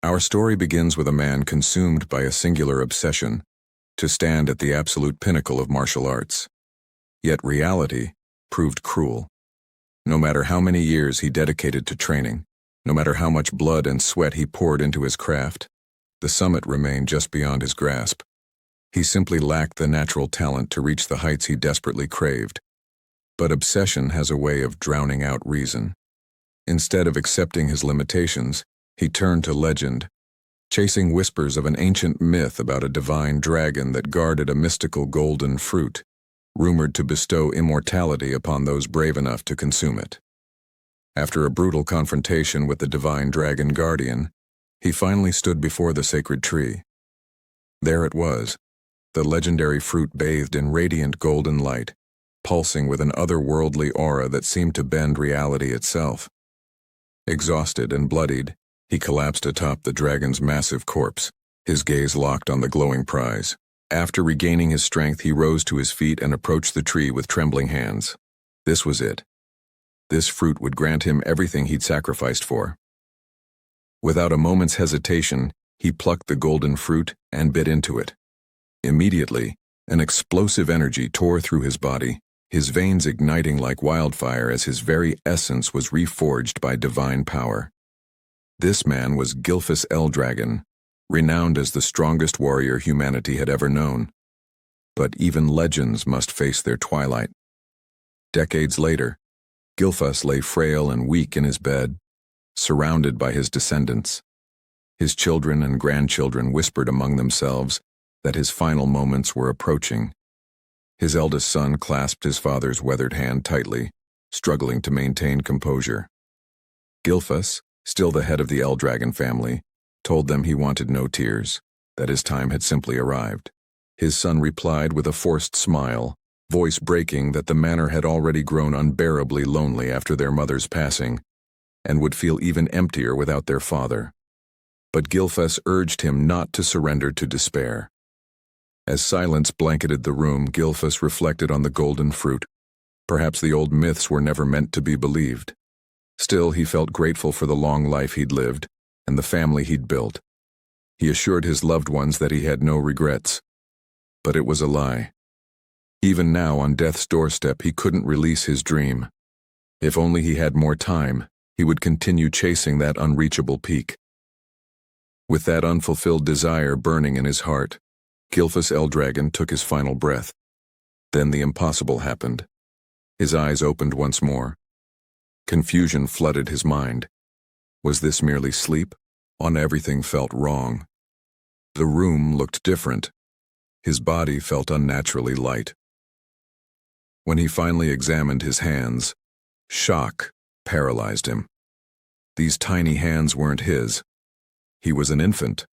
Our story begins with a man consumed by a singular obsession to stand at the absolute pinnacle of martial arts. Yet reality proved cruel. No matter how many years he dedicated to training, no matter how much blood and sweat he poured into his craft, the summit remained just beyond his grasp. He simply lacked the natural talent to reach the heights he desperately craved. But obsession has a way of drowning out reason. Instead of accepting his limitations, he turned to legend, chasing whispers of an ancient myth about a divine dragon that guarded a mystical golden fruit, rumored to bestow immortality upon those brave enough to consume it. After a brutal confrontation with the divine dragon guardian, he finally stood before the sacred tree. There it was, the legendary fruit bathed in radiant golden light, pulsing with an otherworldly aura that seemed to bend reality itself. Exhausted and bloodied, he collapsed atop the dragon's massive corpse, his gaze locked on the glowing prize. After regaining his strength, he rose to his feet and approached the tree with trembling hands. This was it. This fruit would grant him everything he'd sacrificed for. Without a moment's hesitation, he plucked the golden fruit and bit into it. Immediately, an explosive energy tore through his body, his veins igniting like wildfire as his very essence was reforged by divine power. This man was Gilfus Eldragon, renowned as the strongest warrior humanity had ever known. But even legends must face their twilight. Decades later, Gilfus lay frail and weak in his bed, surrounded by his descendants. His children and grandchildren whispered among themselves that his final moments were approaching. His eldest son clasped his father's weathered hand tightly, struggling to maintain composure. Gilfus, still the head of the Eldragon family, told them he wanted no tears, that his time had simply arrived. His son replied with a forced smile, voice breaking that the manor had already grown unbearably lonely after their mother's passing, and would feel even emptier without their father. But Gilfus urged him not to surrender to despair. As silence blanketed the room, Gilfus reflected on the golden fruit. Perhaps the old myths were never meant to be believed. Still, he felt grateful for the long life he'd lived and the family he'd built. He assured his loved ones that he had no regrets. But it was a lie. Even now, on death's doorstep, he couldn't release his dream. If only he had more time, he would continue chasing that unreachable peak. With that unfulfilled desire burning in his heart, Gilfus Eldragon took his final breath. Then the impossible happened. His eyes opened once more. Confusion flooded his mind. Was this merely sleep? Everything felt wrong. The room looked different. His body felt unnaturally light. When he finally examined his hands, shock paralyzed him. These tiny hands weren't his. He was an infant.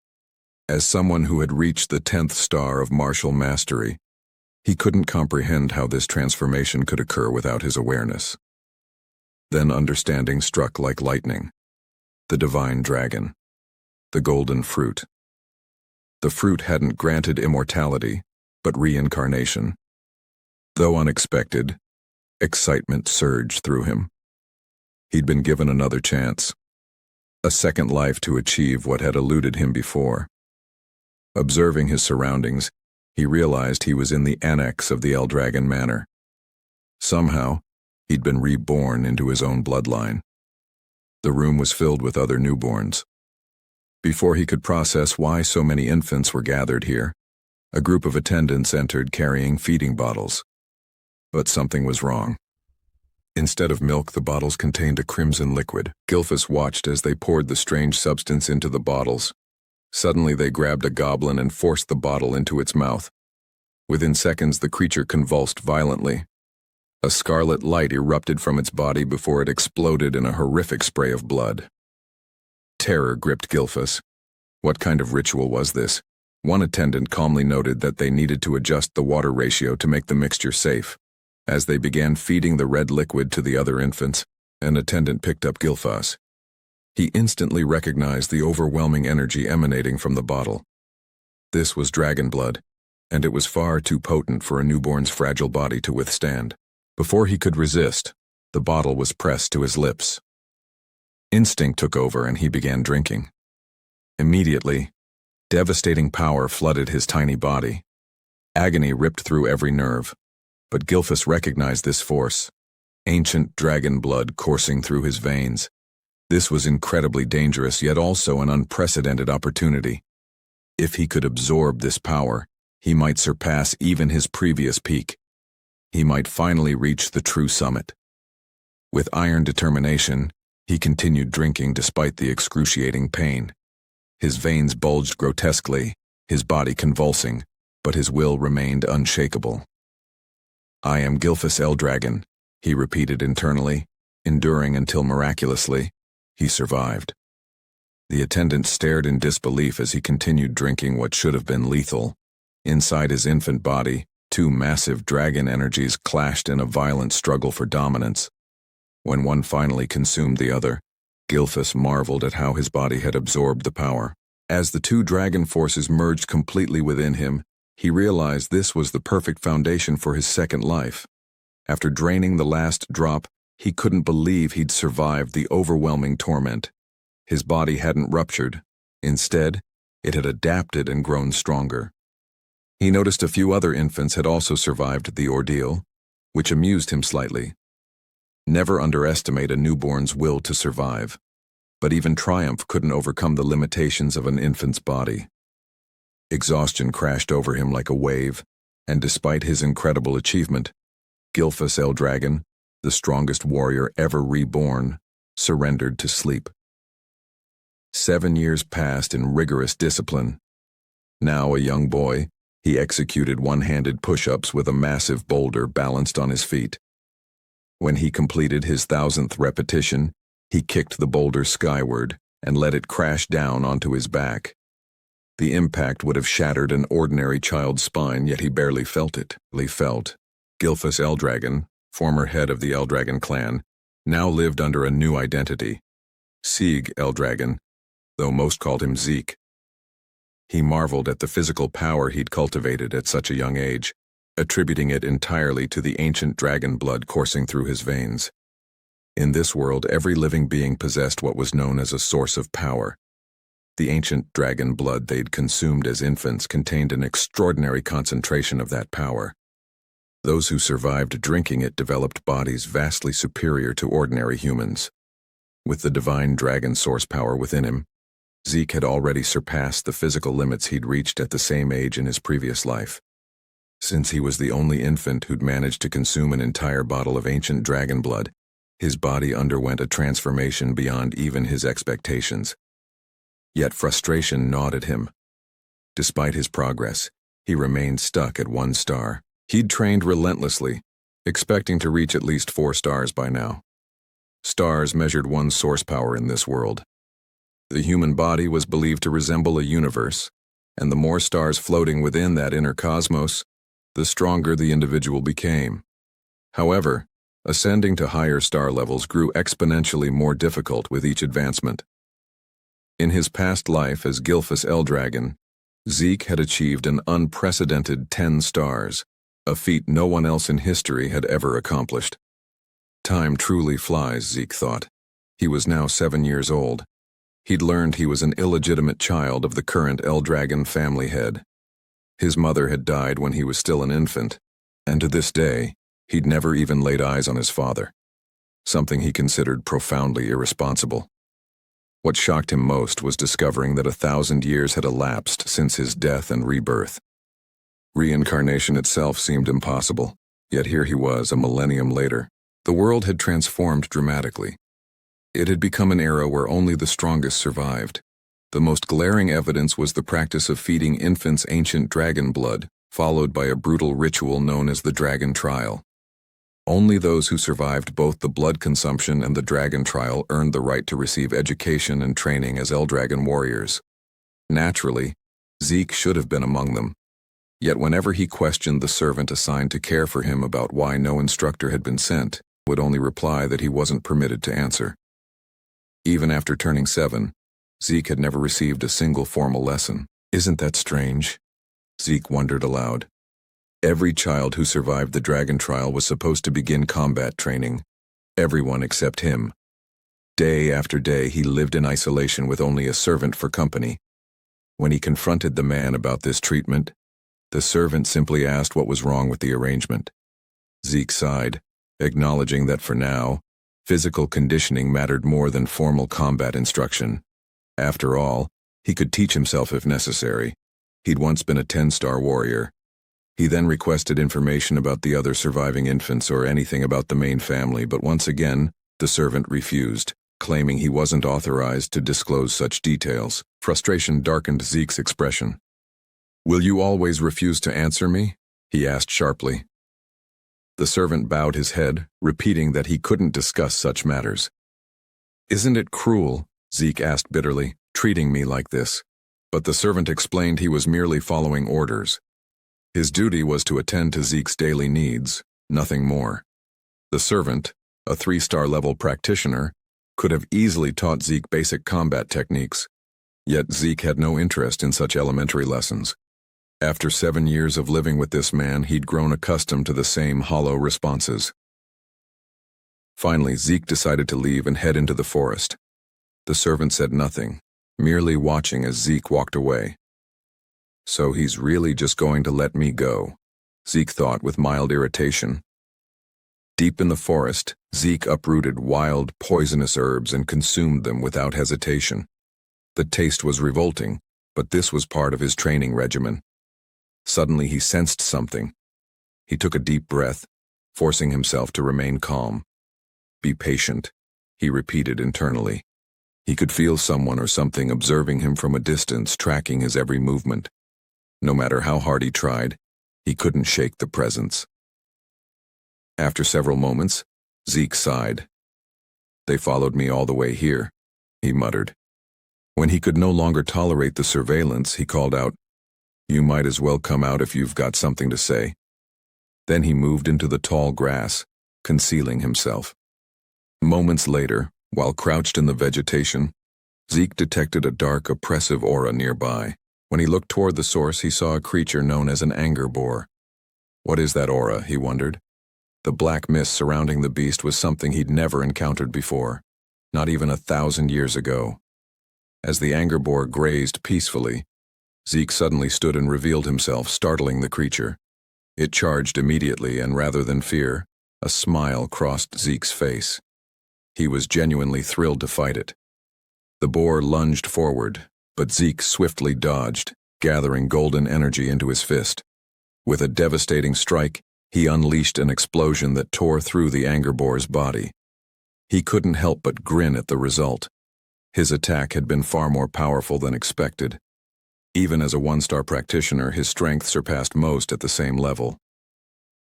As someone who had reached the 10th star of martial mastery, he couldn't comprehend how this transformation could occur without his awareness. Then understanding struck like lightning. The divine dragon. The golden fruit. The fruit hadn't granted immortality, but reincarnation. Though unexpected, excitement surged through him. He'd been given another chance. A second life to achieve what had eluded him before. Observing his surroundings, he realized he was in the annex of the Eldragon Manor. Somehow, he'd been reborn into his own bloodline. The room was filled with other newborns. Before he could process why so many infants were gathered here, a group of attendants entered carrying feeding bottles. But something was wrong. Instead of milk, the bottles contained a crimson liquid. Gilfus watched as they poured the strange substance into the bottles. Suddenly they grabbed a goblin and forced the bottle into its mouth. Within seconds, the creature convulsed violently. A scarlet light erupted from its body before it exploded in a horrific spray of blood. Terror gripped Gilfus. What kind of ritual was this? One attendant calmly noted that they needed to adjust the water ratio to make the mixture safe. As they began feeding the red liquid to the other infants, an attendant picked up Gilfus. He instantly recognized the overwhelming energy emanating from the bottle. This was dragon blood, and it was far too potent for a newborn's fragile body to withstand. Before he could resist, the bottle was pressed to his lips. Instinct took over and he began drinking. Immediately, devastating power flooded his tiny body. Agony ripped through every nerve, but Gilfus recognized this force, ancient dragon blood coursing through his veins. This was incredibly dangerous, yet also an unprecedented opportunity. If he could absorb this power, he might surpass even his previous peak. He might finally reach the true summit. With iron determination, he continued drinking despite the excruciating pain. His veins bulged grotesquely, his body convulsing, but his will remained unshakable. "I am Gilfus Eldragon," he repeated internally, enduring until miraculously, he survived. The attendant stared in disbelief as he continued drinking what should have been lethal. Inside his infant body, two massive dragon energies clashed in a violent struggle for dominance. When one finally consumed the other, Gilfus marveled at how his body had absorbed the power. As the two dragon forces merged completely within him, he realized this was the perfect foundation for his second life. After draining the last drop, he couldn't believe he'd survived the overwhelming torment. His body hadn't ruptured. Instead, it had adapted and grown stronger. He noticed a few other infants had also survived the ordeal, which amused him slightly. Never underestimate a newborn's will to survive. But even triumph couldn't overcome the limitations of an infant's body. Exhaustion crashed over him like a wave, and despite his incredible achievement, Gilfus Eldragon, the strongest warrior ever reborn, surrendered to sleep. 7 years passed in rigorous discipline. Now a young boy, he executed one-handed push-ups with a massive boulder balanced on his feet. When he completed his 1,000th repetition, he kicked the boulder skyward and let it crash down onto his back. The impact would have shattered an ordinary child's spine, yet he barely felt it. Gilfus Eldragon, former head of the Eldragon clan, now lived under a new identity, Sieg Eldragon, though most called him Zeke. He marveled at the physical power he'd cultivated at such a young age, attributing it entirely to the ancient dragon blood coursing through his veins. In this world, every living being possessed what was known as a source of power. The ancient dragon blood they'd consumed as infants contained an extraordinary concentration of that power. Those who survived drinking it developed bodies vastly superior to ordinary humans. With the divine dragon source power within him, Zeke had already surpassed the physical limits he'd reached at the same age in his previous life. Since he was the only infant who'd managed to consume an entire bottle of ancient dragon blood, his body underwent a transformation beyond even his expectations. Yet frustration gnawed at him. Despite his progress, he remained stuck at 1 star. He'd trained relentlessly, expecting to reach at least 4 stars by now. Stars measured one's source power in this world. The human body was believed to resemble a universe, and the more stars floating within that inner cosmos, the stronger the individual became. However, ascending to higher star levels grew exponentially more difficult with each advancement. In his past life as Gilfus Eldragon, Zeke had achieved an unprecedented 10 stars, a feat no one else in history had ever accomplished. Time truly flies, Zeke thought. He was now 7 years old. He'd learned he was an illegitimate child of the current Eldragon family head. His mother had died when he was still an infant, and to this day, he'd never even laid eyes on his father, something he considered profoundly irresponsible. What shocked him most was discovering that 1,000 years had elapsed since his death and rebirth. Reincarnation itself seemed impossible, yet here he was a millennium later. The world had transformed dramatically. It had become an era where only the strongest survived. The most glaring evidence was the practice of feeding infants ancient dragon blood, followed by a brutal ritual known as the dragon trial. Only those who survived both the blood consumption and the dragon trial earned the right to receive education and training as Eldragon warriors. Naturally, Zeke should have been among them. Yet whenever he questioned the servant assigned to care for him about why no instructor had been sent, he would only reply that he wasn't permitted to answer. Even after turning 7, Zeke had never received a single formal lesson. Isn't that strange? Zeke wondered aloud. Every child who survived the dragon trial was supposed to begin combat training. Everyone except him. Day after day he lived in isolation with only a servant for company, When he confronted the man about this treatment, the servant simply asked what was wrong with the arrangement. Zeke sighed, acknowledging that for now, physical conditioning mattered more than formal combat instruction. After all, he could teach himself if necessary. He'd once been a 10-star warrior. He then requested information about the other surviving infants or anything about the main family, but once again, the servant refused, claiming he wasn't authorized to disclose such details. Frustration darkened Zeke's expression. "Will you always refuse to answer me?" he asked sharply. The servant bowed his head, repeating that he couldn't discuss such matters. "Isn't it cruel," Zeke asked bitterly, "treating me like this?" But the servant explained he was merely following orders. His duty was to attend to Zeke's daily needs, nothing more. The servant, a 3-star level practitioner, could have easily taught Zeke basic combat techniques, yet Zeke had no interest in such elementary lessons. After 7 years of living with this man, he'd grown accustomed to the same hollow responses. Finally, Zeke decided to leave and head into the forest. The servant said nothing, merely watching as Zeke walked away. So he's really just going to let me go, Zeke thought with mild irritation. Deep in the forest, Zeke uprooted wild, poisonous herbs and consumed them without hesitation. The taste was revolting, but this was part of his training regimen. Suddenly he sensed something. He took a deep breath, forcing himself to remain calm. "Be patient," he repeated internally. He could feel someone or something observing him from a distance, tracking his every movement. No matter how hard he tried, he couldn't shake the presence. After several moments, Zeke sighed. "They followed me all the way here," he muttered. When he could no longer tolerate the surveillance, he called out, "You might as well come out if you've got something to say." Then he moved into the tall grass, concealing himself. Moments later, while crouched in the vegetation, Zeke detected a dark, oppressive aura nearby. When he looked toward the source, he saw a creature known as an anger boar. What is that aura, he wondered. The black mist surrounding the beast was something he'd never encountered before, not even 1,000 years ago. As the anger boar grazed peacefully, Zeke suddenly stood and revealed himself, startling the creature. It charged immediately, and rather than fear, a smile crossed Zeke's face. He was genuinely thrilled to fight it. The boar lunged forward, but Zeke swiftly dodged, gathering golden energy into his fist. With a devastating strike, he unleashed an explosion that tore through the anger boar's body. He couldn't help but grin at the result. His attack had been far more powerful than expected. Even as a 1-star practitioner, his strength surpassed most at the same level.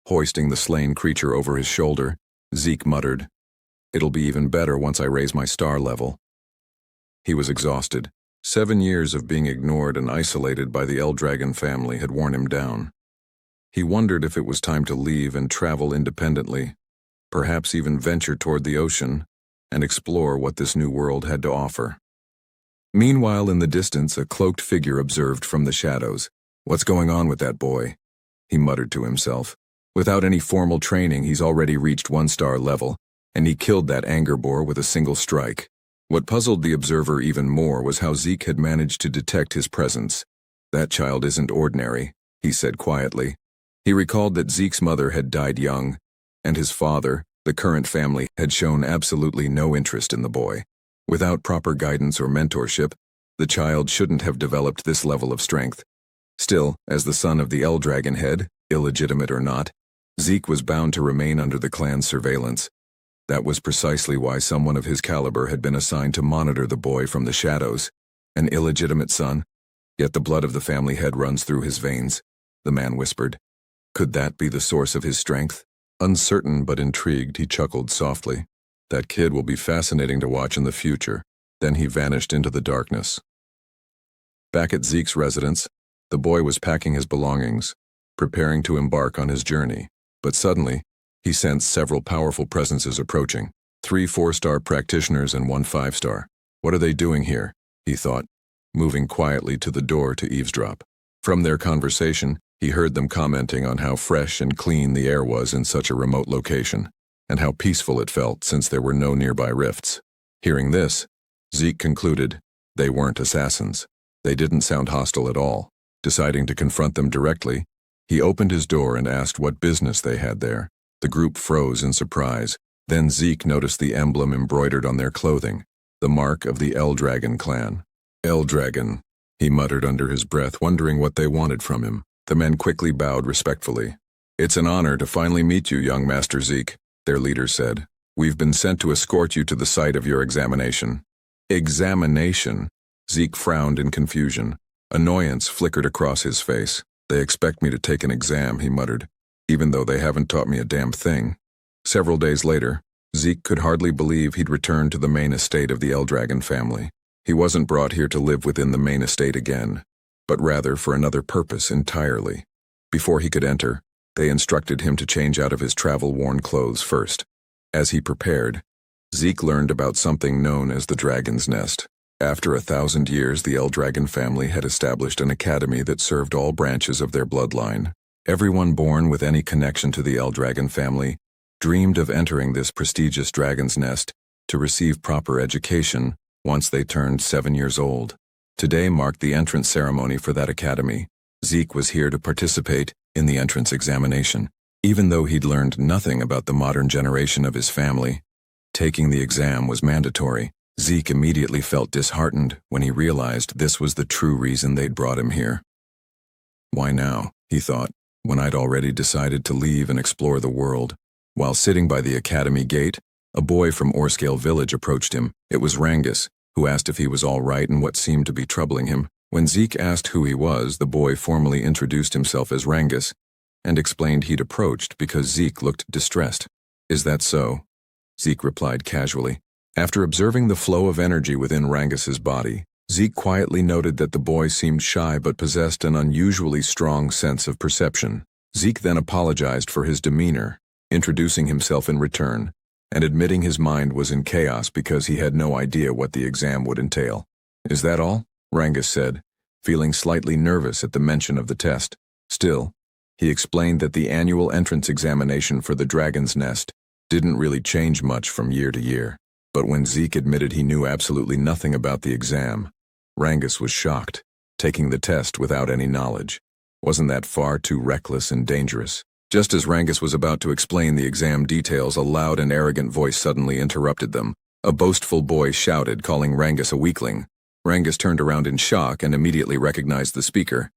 Hoisting the slain creature over his shoulder, Zeke muttered, "It'll be even better once I raise my star level." He was exhausted. 7 years of being ignored and isolated by the Eldragon family had worn him down. He wondered if it was time to leave and travel independently, perhaps even venture toward the ocean and explore what this new world had to offer. Meanwhile, in the distance, a cloaked figure observed from the shadows. "What's going on with that boy?" he muttered to himself. "Without any formal training, he's already reached 1-star level, and he killed that anger boar with a single strike." What puzzled the observer even more was how Zeke had managed to detect his presence. "That child isn't ordinary," he said quietly. He recalled that Zeke's mother had died young, and his father, the current family, had shown absolutely no interest in the boy. Without proper guidance or mentorship, the child shouldn't have developed this level of strength. Still, as the son of the Eldragon head, illegitimate or not, Zeke was bound to remain under the clan's surveillance. That was precisely why someone of his caliber had been assigned to monitor the boy from the shadows. An illegitimate son, yet the blood of the family head runs through his veins, the man whispered. Could that be the source of his strength? Uncertain but intrigued, he chuckled softly. That kid will be fascinating to watch in the future. Then he vanished into the darkness. Back at Zeke's residence, the boy was packing his belongings, preparing to embark on his journey. But suddenly, he sensed several powerful presences approaching. 3 4-star practitioners and 1 5-star. What are they doing here? He thought, moving quietly to the door to eavesdrop. From their conversation, he heard them commenting on how fresh and clean the air was in such a remote location, and how peaceful it felt since there were no nearby rifts. Hearing this, Zeke concluded they weren't assassins. They didn't sound hostile at all. Deciding to confront them directly, he opened his door and asked what business they had there. The group froze in surprise. Then Zeke noticed the emblem embroidered on their clothing, the mark of the L-Dragon clan. L-Dragon, he muttered under his breath, wondering what they wanted from him. The men quickly bowed respectfully. "It's an honor to finally meet you, young Master Zeke," their leader said. "We've been sent to escort you to the site of your examination." Examination? Zeke frowned in confusion. Annoyance flickered across his face. "They expect me to take an exam," he muttered, "even though they haven't taught me a damn thing." Several days later, Zeke could hardly believe he'd returned to the main estate of the L-Dragon family. He wasn't brought here to live within the main estate again, but rather for another purpose entirely. Before he could enter, they instructed him to change out of his travel-worn clothes first. As he prepared, Zeke learned about something known as the Dragon's Nest. After 1,000 years, the L-Dragon family had established an academy that served all branches of their bloodline. Everyone born with any connection to the L-Dragon family dreamed of entering this prestigious dragon's nest to receive proper education once they turned 7 years old. Today marked the entrance ceremony for that academy. Zeke was here to participate in the entrance examination. Even though he'd learned nothing about the modern generation of his family, taking the exam was mandatory. Zeke immediately felt disheartened when he realized this was the true reason they'd brought him here. Why now, he thought, when I'd already decided to leave and explore the world? While sitting by the academy gate, a boy from Orscale village approached him. It was Rangus, who asked if he was all right and what seemed to be troubling him. When Zeke asked who he was, the boy formally introduced himself as Rangus and explained he'd approached because Zeke looked distressed. "Is that so?" Zeke replied casually. After observing the flow of energy within Rangus's body, Zeke quietly noted that the boy seemed shy but possessed an unusually strong sense of perception. Zeke then apologized for his demeanor, introducing himself in return, and admitting his mind was in chaos because he had no idea what the exam would entail. "Is that all?" Rangus said, feeling slightly nervous at the mention of the test. Still, he explained that the annual entrance examination for the Dragon's Nest didn't really change much from year to year. But when Zeke admitted he knew absolutely nothing about the exam, Rangus was shocked. Taking the test without any knowledge. Wasn't that far too reckless and dangerous? Just as Rangus was about to explain the exam details, a loud and arrogant voice suddenly interrupted them. A boastful boy shouted, calling Rangus a weakling. Rangus turned around in shock and immediately recognized the speaker.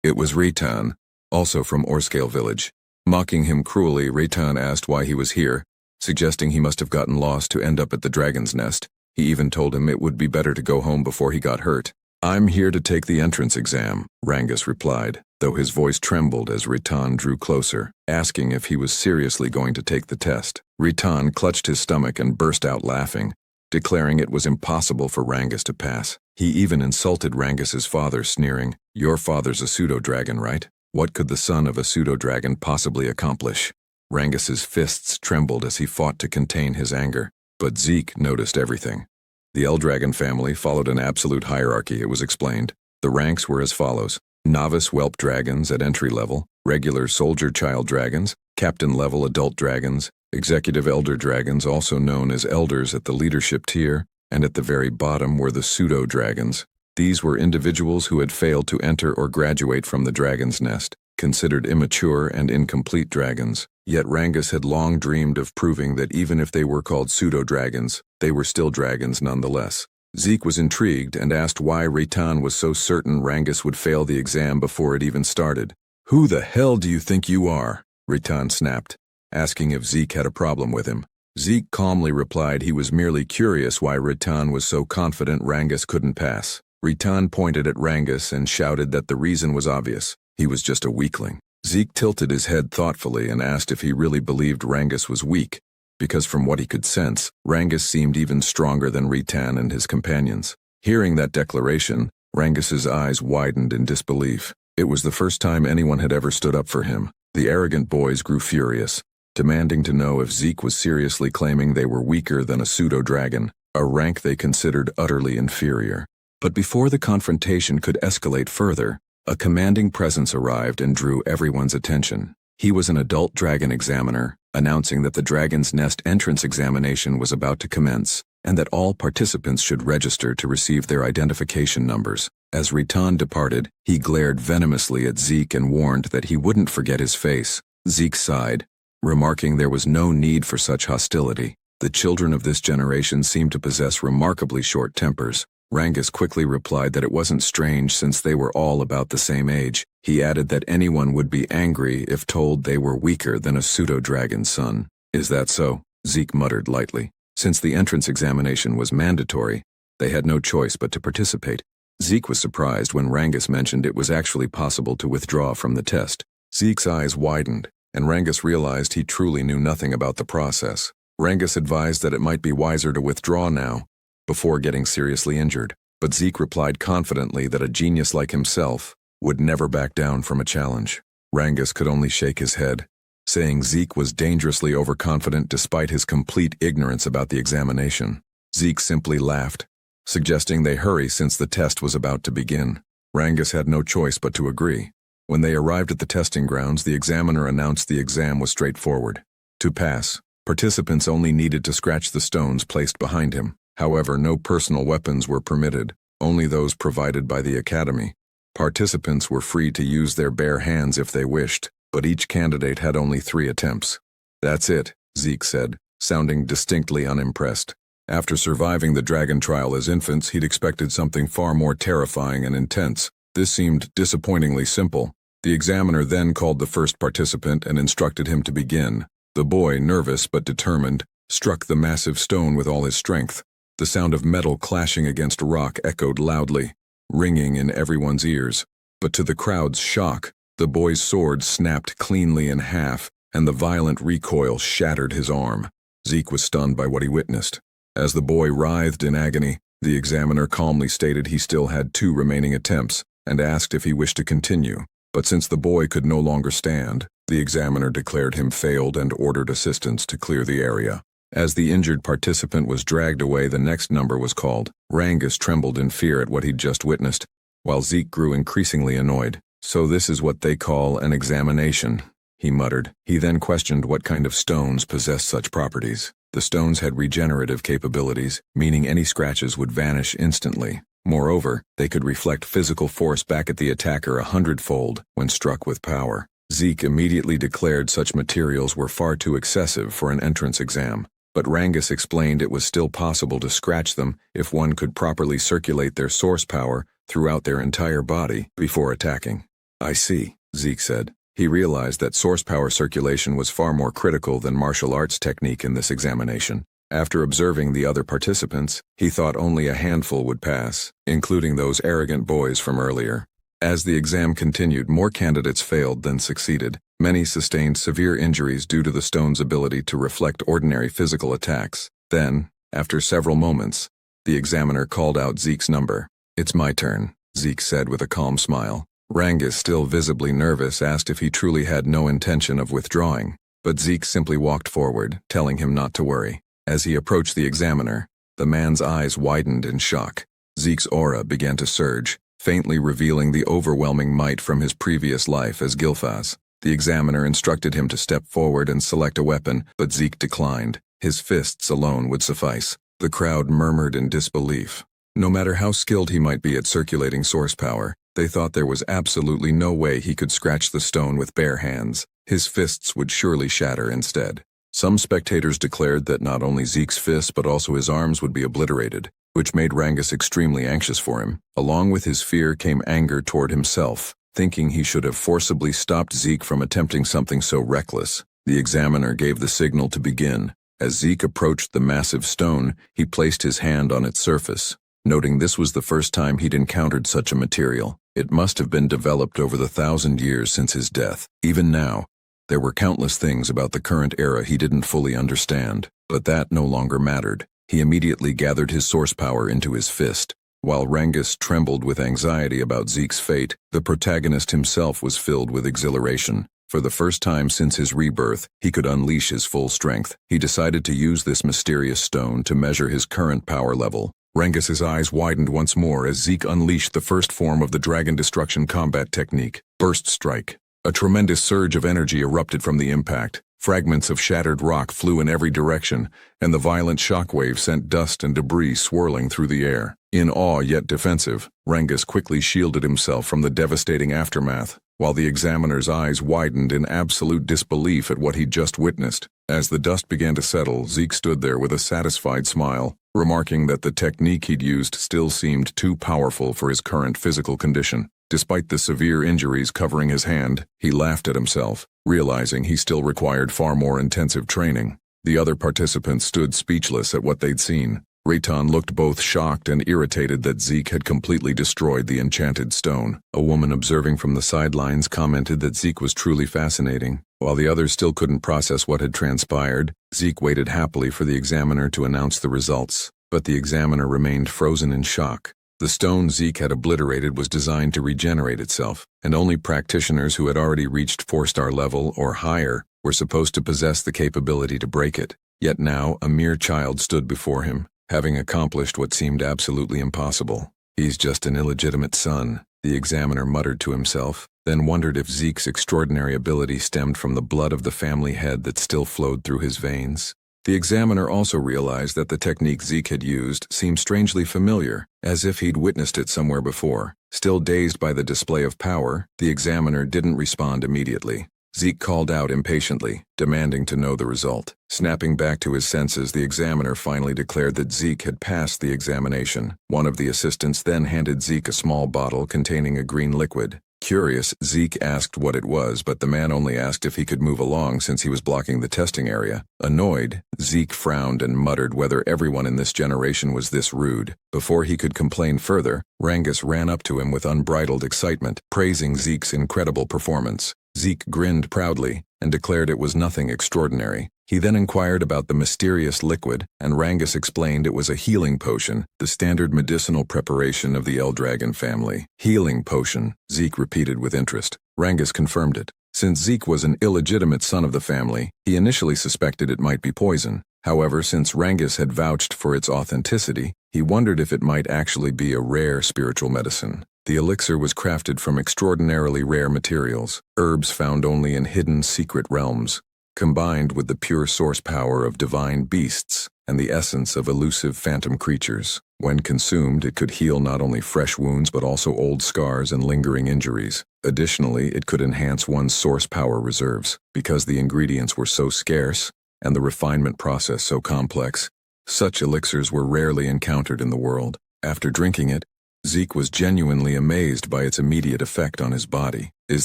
It was Ritan, also from Orscale village. Mocking him cruelly, Ritan asked why he was here, suggesting he must have gotten lost to end up at the Dragon's Nest. He even told him it would be better to go home before he got hurt. "I'm here to take the entrance exam," Rangus replied, though his voice trembled as Ritan drew closer, asking if he was seriously going to take the test. Ritan clutched his stomach and burst out laughing, declaring it was impossible for Rangus to pass. He even insulted Rangus's father, sneering, "Your father's a pseudo-dragon, right? What could the son of a pseudo-dragon possibly accomplish?" Rangus's fists trembled as he fought to contain his anger, but Zeke noticed everything. The L-Dragon family followed an absolute hierarchy, it was explained. The ranks were as follows: novice whelp dragons at entry level, regular soldier child dragons, captain level adult dragons, executive elder dragons, also known as elders, at the leadership tier, and at the very bottom were the pseudo-dragons. These were individuals who had failed to enter or graduate from the Dragon's Nest, considered immature and incomplete dragons. Yet Rangus had long dreamed of proving that even if they were called pseudo-dragons, they were still dragons nonetheless. Zeke was intrigued and asked why Ritan was so certain Rangus would fail the exam before it even started. "Who the hell do you think you are?" Ritan snapped, asking if Zeke had a problem with him. Zeke calmly replied he was merely curious why Ritan was so confident Rangus couldn't pass. Ritan pointed at Rangus and shouted that the reason was obvious. He was just a weakling. Zeke tilted his head thoughtfully and asked if he really believed Rangus was weak, because from what he could sense, Rangus seemed even stronger than Ritan and his companions. Hearing that declaration, Rangus's eyes widened in disbelief. It was the first time anyone had ever stood up for him. The arrogant boys grew furious, demanding to know if Zeke was seriously claiming they were weaker than a pseudo-dragon, a rank they considered utterly inferior. But before the confrontation could escalate further, a commanding presence arrived and drew everyone's attention. He was an adult dragon examiner, announcing that the Dragon's Nest entrance examination was about to commence, and that all participants should register to receive their identification numbers. As Ritan departed, he glared venomously at Zeke and warned that he wouldn't forget his face. Zeke sighed, remarking there was no need for such hostility. The children of this generation seemed to possess remarkably short tempers. Rangus quickly replied that it wasn't strange since they were all about the same age. He added that anyone would be angry if told they were weaker than a pseudo-dragon's son. Is that so? Zeke muttered lightly. Since the entrance examination was mandatory, they had no choice but to participate. Zeke was surprised when Rangus mentioned it was actually possible to withdraw from the test. Zeke's eyes widened, and Rangus realized he truly knew nothing about the process. Rangus advised that it might be wiser to withdraw now, before getting seriously injured, but Zeke replied confidently that a genius like himself would never back down from a challenge. Rangus could only shake his head, saying Zeke was dangerously overconfident despite his complete ignorance about the examination. Zeke simply laughed, suggesting they hurry since the test was about to begin. Rangus had no choice but to agree. When they arrived at the testing grounds, the examiner announced the exam was straightforward. To pass, participants only needed to scratch the stones placed behind him. However, no personal weapons were permitted, only those provided by the academy. Participants were free to use their bare hands if they wished, but each candidate had only 3 attempts. That's it, Zeke said, sounding distinctly unimpressed. After surviving the dragon trial as infants, he'd expected something far more terrifying and intense. This seemed disappointingly simple. The examiner then called the first participant and instructed him to begin. The boy, nervous but determined, struck the massive stone with all his strength. The sound of metal clashing against rock echoed loudly, ringing in everyone's ears. But to the crowd's shock, the boy's sword snapped cleanly in half, and the violent recoil shattered his arm. Zeke was stunned by what he witnessed. As the boy writhed in agony, the examiner calmly stated he still had 2 remaining attempts and asked if he wished to continue. But since the boy could no longer stand, the examiner declared him failed and ordered assistants to clear the area. As the injured participant was dragged away, the next number was called. Rangus trembled in fear at what he'd just witnessed, while Zeke grew increasingly annoyed. So this is what they call an examination, he muttered. He then questioned what kind of stones possessed such properties. The stones had regenerative capabilities, meaning any scratches would vanish instantly. Moreover, they could reflect physical force back at the attacker 100-fold when struck with power. Zeke immediately declared such materials were far too excessive for an entrance exam, but Rangus explained it was still possible to scratch them if one could properly circulate their source power throughout their entire body before attacking. I see, Zeke said. He realized that source power circulation was far more critical than martial arts technique in this examination. After observing the other participants, he thought only a handful would pass, including those arrogant boys from earlier. As the exam continued, more candidates failed than succeeded. Many sustained severe injuries due to the stone's ability to reflect ordinary physical attacks. Then, after several moments, the examiner called out Zeke's number. It's my turn, Zeke said with a calm smile. Rangus, still visibly nervous, asked if he truly had no intention of withdrawing, but Zeke simply walked forward, telling him not to worry. As he approached the examiner, the man's eyes widened in shock. Zeke's aura began to surge, faintly revealing the overwhelming might from his previous life as Gilfaz. The examiner instructed him to step forward and select a weapon, but Zeke declined. His fists alone would suffice. The crowd murmured in disbelief. No matter how skilled he might be at circulating source power, they thought there was absolutely no way he could scratch the stone with bare hands. His fists would surely shatter instead. Some spectators declared that not only Zeke's fists but also his arms would be obliterated, which made Rangus extremely anxious for him. Along with his fear came anger toward himself, thinking he should have forcibly stopped Zeke from attempting something so reckless. The examiner gave the signal to begin. As Zeke approached the massive stone, he placed his hand on its surface, noting this was the first time he'd encountered such a material. It must have been developed over the 1,000 years since his death. Even now, there were countless things about the current era he didn't fully understand, but that no longer mattered. He immediately gathered his source power into his fist. While Rangus trembled with anxiety about Zeke's fate, the protagonist himself was filled with exhilaration. For the first time since his rebirth, he could unleash his full strength. He decided to use this mysterious stone to measure his current power level. Rangus's eyes widened once more as Zeke unleashed the first form of the Dragon Destruction combat technique, Burst Strike. A tremendous surge of energy erupted from the impact, Fragments of shattered rock flew in every direction, and the violent shockwave sent dust and debris swirling through the air. In awe yet defensive, Rangus quickly shielded himself from the devastating aftermath, while the examiner's eyes widened in absolute disbelief at what he'd just witnessed. As the dust began to settle, Zeke stood there with a satisfied smile, remarking that the technique he'd used still seemed too powerful for his current physical condition. Despite the severe injuries covering his hand, he laughed at himself, realizing he still required far more intensive training. The other participants stood speechless at what they'd seen. Reitan looked both shocked and irritated that Zeke had completely destroyed the enchanted stone. A woman observing from the sidelines commented that Zeke was truly fascinating. While the others still couldn't process what had transpired, Zeke waited happily for the examiner to announce the results. But the examiner remained frozen in shock. The stone Zeke had obliterated was designed to regenerate itself, and only practitioners who had already reached 4-star level or higher were supposed to possess the capability to break it. Yet now, a mere child stood before him, having accomplished what seemed absolutely impossible. "He's just an illegitimate son," the examiner muttered to himself, then wondered if Zeke's extraordinary ability stemmed from the blood of the family head that still flowed through his veins. The examiner also realized that the technique Zeke had used seemed strangely familiar, as if he'd witnessed it somewhere before. Still dazed by the display of power, the examiner didn't respond immediately. Zeke called out impatiently, demanding to know the result. Snapping back to his senses, the examiner finally declared that Zeke had passed the examination. One of the assistants then handed Zeke a small bottle containing a green liquid. Curious, Zeke asked what it was, but the man only asked if he could move along since he was blocking the testing area. Annoyed, Zeke frowned and muttered whether everyone in this generation was this rude. Before he could complain further, Rangus ran up to him with unbridled excitement, praising Zeke's incredible performance. Zeke grinned proudly and declared it was nothing extraordinary. He then inquired about the mysterious liquid, and Rangus explained it was a healing potion, the standard medicinal preparation of the Eldragon family. "Healing potion," Zeke repeated with interest. Rangus confirmed it. Since Zeke was an illegitimate son of the family, he initially suspected it might be poison. However, since Rangus had vouched for its authenticity, he wondered if it might actually be a rare spiritual medicine. The elixir was crafted from extraordinarily rare materials, herbs found only in hidden secret realms, combined with the pure source power of divine beasts and the essence of elusive phantom creatures. When consumed, it could heal not only fresh wounds but also old scars and lingering injuries. Additionally, it could enhance one's source power reserves. Because the ingredients were so scarce and the refinement process so complex, such elixirs were rarely encountered in the world. After drinking it, Zeke was genuinely amazed by its immediate effect on his body. "Is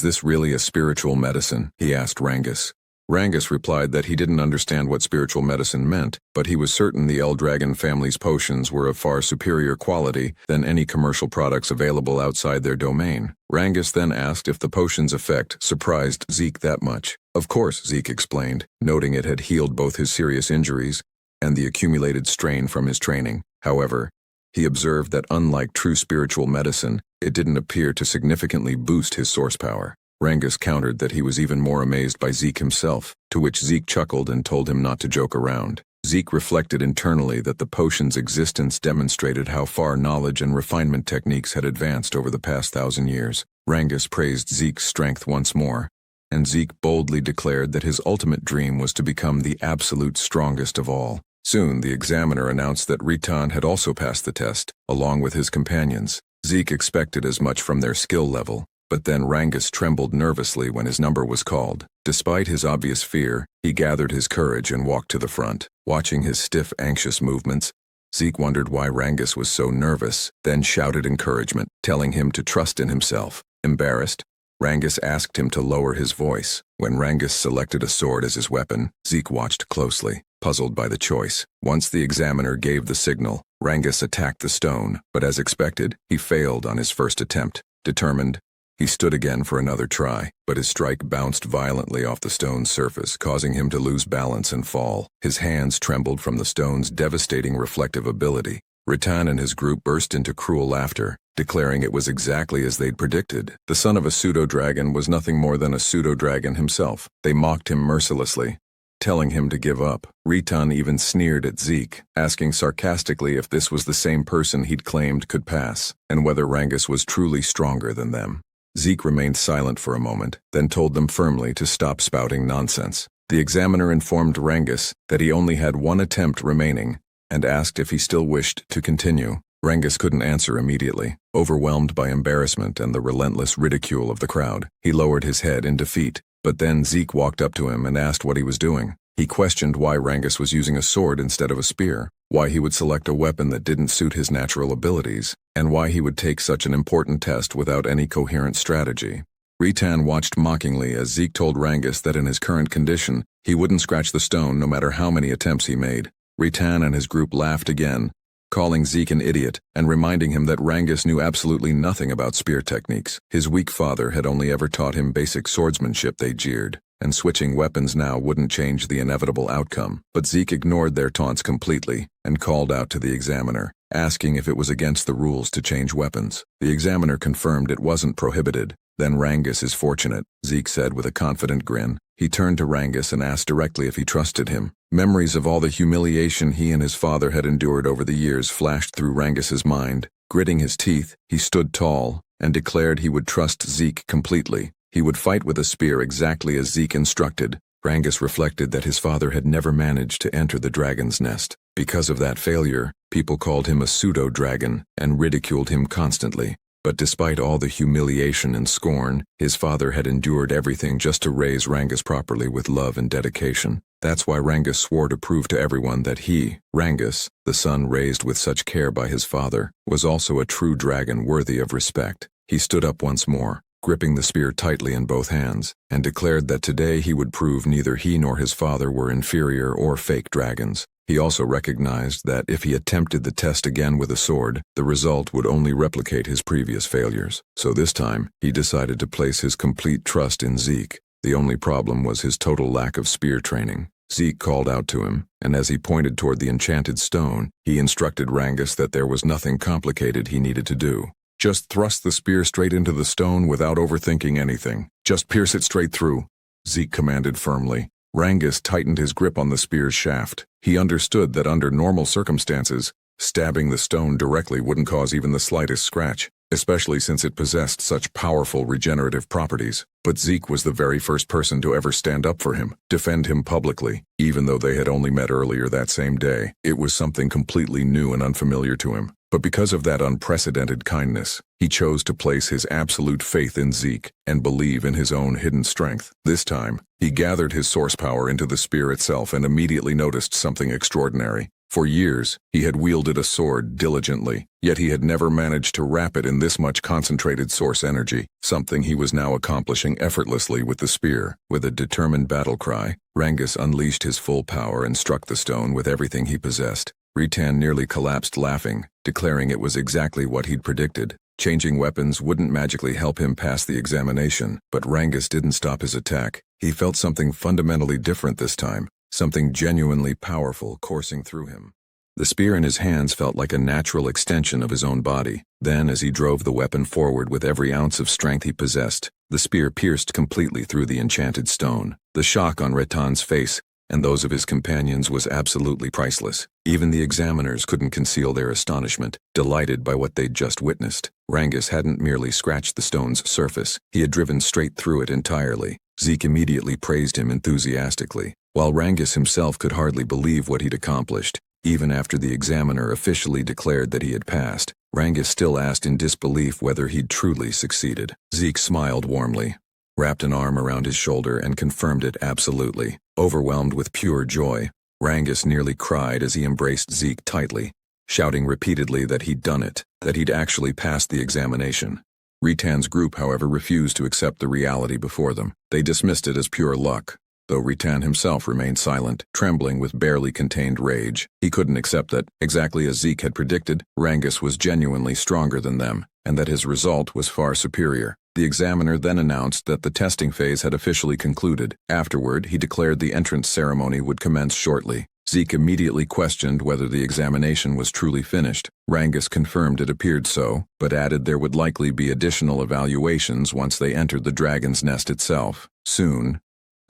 this really a spiritual medicine?" he asked Rangus. Rangus replied that he didn't understand what spiritual medicine meant, but he was certain the Eldragon family's potions were of far superior quality than any commercial products available outside their domain. Rangus then asked if the potion's effect surprised Zeke that much. Of course, Zeke explained, noting it had healed both his serious injuries and the accumulated strain from his training. However, he observed that unlike true spiritual medicine, it didn't appear to significantly boost his source power. Rangus countered that he was even more amazed by Zeke himself, to which Zeke chuckled and told him not to joke around. Zeke reflected internally that the potion's existence demonstrated how far knowledge and refinement techniques had advanced over the past 1,000 years. Rangus praised Zeke's strength once more, and Zeke boldly declared that his ultimate dream was to become the absolute strongest of all. Soon, the examiner announced that Reitan had also passed the test, along with his companions. Zeke expected as much from their skill level, but then Rangus trembled nervously when his number was called. Despite his obvious fear, he gathered his courage and walked to the front. Watching his stiff, anxious movements, Zeke wondered why Rangus was so nervous, then shouted encouragement, telling him to trust in himself. Embarrassed, Rangus asked him to lower his voice. When Rangus selected a sword as his weapon, Zeke watched closely, puzzled by the choice. Once the examiner gave the signal, Rangus attacked the stone, but as expected, he failed on his first attempt. Determined, he stood again for another try, but his strike bounced violently off the stone's surface, causing him to lose balance and fall. His hands trembled from the stone's devastating reflective ability. Reitan and his group burst into cruel laughter, declaring it was exactly as they'd predicted. The son of a pseudo-dragon was nothing more than a pseudo-dragon himself. They mocked him mercilessly, telling him to give up. Reitan even sneered at Zeke, asking sarcastically if this was the same person he'd claimed could pass, and whether Rangus was truly stronger than them. Zeke remained silent for a moment, then told them firmly to stop spouting nonsense. The examiner informed Rangus that he only had one attempt remaining and asked if he still wished to continue. Rangus couldn't answer immediately, overwhelmed by embarrassment and the relentless ridicule of the crowd. He lowered his head in defeat, but then Zeke walked up to him and asked what he was doing. He questioned why Rangus was using a sword instead of a spear, why he would select a weapon that didn't suit his natural abilities, and why he would take such an important test without any coherent strategy. Ritan watched mockingly as Zeke told Rangus that in his current condition, he wouldn't scratch the stone no matter how many attempts he made. Ritan and his group laughed again, calling Zeke an idiot and reminding him that Rangus knew absolutely nothing about spear techniques. His weak father had only ever taught him basic swordsmanship, they jeered, and switching weapons now wouldn't change the inevitable outcome. But Zeke ignored their taunts completely and called out to the examiner, asking if it was against the rules to change weapons. The examiner confirmed it wasn't prohibited. Then Rangus is fortunate, Zeke said with a confident grin. He turned to Rangus and asked directly if he trusted him. Memories of all the humiliation he and his father had endured over the years flashed through Rangus's mind. Gritting his teeth, he stood tall and declared he would trust Zeke completely. He would fight with a spear exactly as Zeke instructed. Rangus reflected that his father had never managed to enter the dragon's nest. Because of that failure, people called him a pseudo-dragon and ridiculed him constantly. But despite all the humiliation and scorn, his father had endured everything just to raise Rangus properly with love and dedication. That's why Rangus swore to prove to everyone that he, Rangus, the son raised with such care by his father, was also a true dragon worthy of respect. He stood up once more, gripping the spear tightly in both hands, and declared that today he would prove neither he nor his father were inferior or fake dragons. He also recognized that if he attempted the test again with a sword, the result would only replicate his previous failures. So this time, he decided to place his complete trust in Zeke. The only problem was his total lack of spear training. Zeke called out to him, and as he pointed toward the enchanted stone, he instructed Rangus that there was nothing complicated he needed to do. Just thrust the spear straight into the stone without overthinking anything. Just pierce it straight through, Zeke commanded firmly. Rangus tightened his grip on the spear's shaft. He understood that under normal circumstances, stabbing the stone directly wouldn't cause even the slightest scratch, especially since it possessed such powerful regenerative properties. But Zeke was the very first person to ever stand up for him, defend him publicly, even though they had only met earlier that same day. It was something completely new and unfamiliar to him. But because of that unprecedented kindness, he chose to place his absolute faith in Zeke and believe in his own hidden strength. This time, he gathered his source power into the spear itself and immediately noticed something extraordinary. For years, he had wielded a sword diligently, yet he had never managed to wrap it in this much concentrated source energy, something he was now accomplishing effortlessly with the spear. With a determined battle cry, Rangus unleashed his full power and struck the stone with everything he possessed. Ritan nearly collapsed laughing, declaring it was exactly what he'd predicted. Changing weapons wouldn't magically help him pass the examination, but Rangus didn't stop his attack. He felt something fundamentally different this time, something genuinely powerful coursing through him. The spear in his hands felt like a natural extension of his own body. Then, as he drove the weapon forward with every ounce of strength he possessed, the spear pierced completely through the enchanted stone. The shock on Ritan's face and those of his companions was absolutely priceless. Even the examiners couldn't conceal their astonishment, delighted by what they'd just witnessed. Rangus hadn't merely scratched the stone's surface, he had driven straight through it entirely. Zeke immediately praised him enthusiastically, while Rangus himself could hardly believe what he'd accomplished. Even after the examiner officially declared that he had passed, Rangus still asked in disbelief whether he'd truly succeeded. Zeke smiled warmly, wrapped an arm around his shoulder and confirmed it absolutely. Overwhelmed with pure joy, Rangus nearly cried as he embraced Zeke tightly, shouting repeatedly that he'd done it, that he'd actually passed the examination. Ritan's group, however, refused to accept the reality before them. They dismissed it as pure luck, though Ritan himself remained silent, trembling with barely contained rage. He couldn't accept that, exactly as Zeke had predicted, Rangus was genuinely stronger than them, and that his result was far superior. The examiner then announced that the testing phase had officially concluded. Afterward, he declared the entrance ceremony would commence shortly. Zeke immediately questioned whether the examination was truly finished. Rangus confirmed it appeared so, but added there would likely be additional evaluations once they entered the dragon's nest itself. Soon,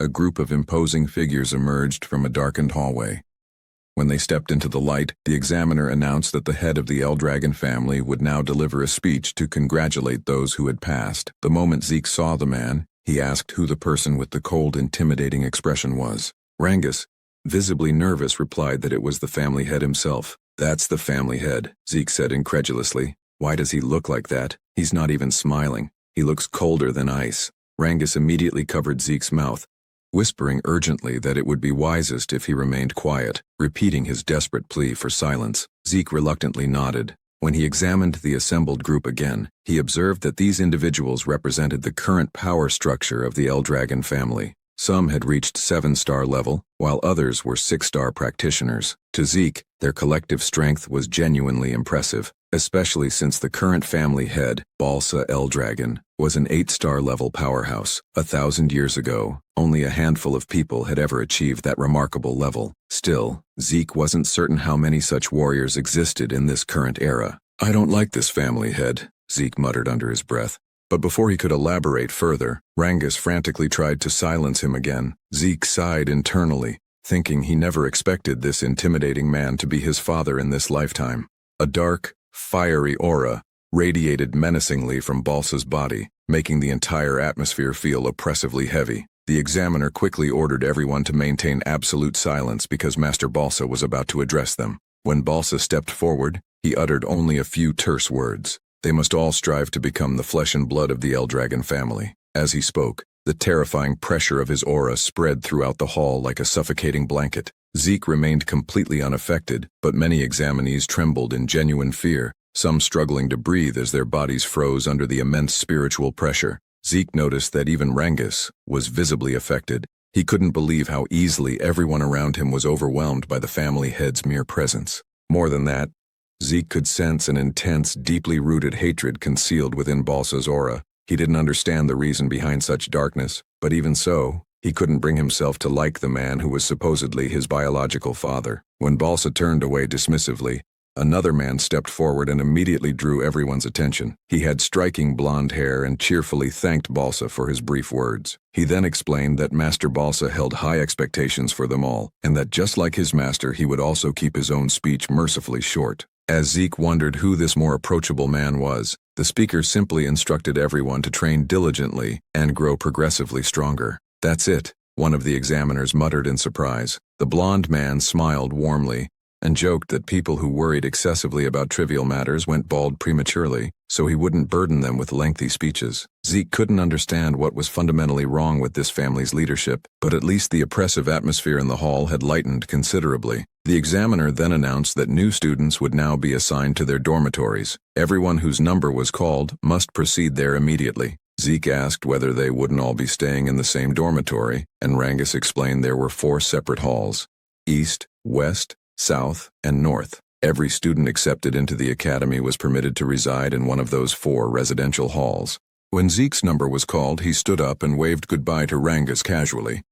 a group of imposing figures emerged from a darkened hallway. When they stepped into the light, the examiner announced that the head of the Eldragon family would now deliver a speech to congratulate those who had passed. The moment Zeke saw the man, He asked who the person with the cold, intimidating expression was. Rangus, visibly nervous, replied that it was the family head himself. That's the family head, Zeke said incredulously. Why does he look like that? He's not even smiling. He looks colder than ice. Rangus immediately covered Zeke's mouth, whispering urgently that it would be wisest if he remained quiet, repeating his desperate plea for silence. Zeke reluctantly nodded. When he examined the assembled group again, he observed that these individuals represented the current power structure of the Eldragon family. Some had reached 7-star level, while others were 6-star practitioners. To Zeke, their collective strength was genuinely impressive, especially since the current family head, Balsa Eldragon, was an 8-star level powerhouse. 1,000 years ago, only a handful of people had ever achieved that remarkable level. Still, Zeke wasn't certain how many such warriors existed in this current era. I don't like this family head, Zeke muttered under his breath. But before he could elaborate further, Rangus frantically tried to silence him again. Zeke sighed internally, thinking he never expected this intimidating man to be his father in this lifetime. A dark, fiery aura radiated menacingly from Balsa's body, making the entire atmosphere feel oppressively heavy. The examiner quickly ordered everyone to maintain absolute silence because Master Balsa was about to address them. When Balsa stepped forward, he uttered only a few terse words. They must all strive to become the flesh and blood of the Eldragon family. As he spoke, the terrifying pressure of his aura spread throughout the hall like a suffocating blanket. Zeke remained completely unaffected, but many examinees trembled in genuine fear, some struggling to breathe as their bodies froze under the immense spiritual pressure. Zeke noticed that even Rangus was visibly affected. He couldn't believe how easily everyone around him was overwhelmed by the family head's mere presence. More than that, Zeke could sense an intense, deeply rooted hatred concealed within Balsa's aura. He didn't understand the reason behind such darkness, but even so, he couldn't bring himself to like the man who was supposedly his biological father. When Balsa turned away dismissively, another man stepped forward and immediately drew everyone's attention. He had striking blonde hair and cheerfully thanked Balsa for his brief words. He then explained that Master Balsa held high expectations for them all, and that just like his master, he would also keep his own speech mercifully short. As Zeke wondered who this more approachable man was, the speaker simply instructed everyone to train diligently and grow progressively stronger. That's it, one of the examiners muttered in surprise. The blonde man smiled warmly and joked that people who worried excessively about trivial matters went bald prematurely, so he wouldn't burden them with lengthy speeches. Zeke couldn't understand what was fundamentally wrong with this family's leadership, but at least the oppressive atmosphere in the hall had lightened considerably. The examiner then announced that new students would now be assigned to their dormitories. Everyone whose number was called must proceed there immediately. Zeke asked whether they wouldn't all be staying in the same dormitory, and Rangus explained there were 4 separate halls: East, West, South, and North. Every student accepted into the academy was permitted to reside in one of those 4 residential halls. When Zeke's number was called, he stood up and waved goodbye to Rangus casually.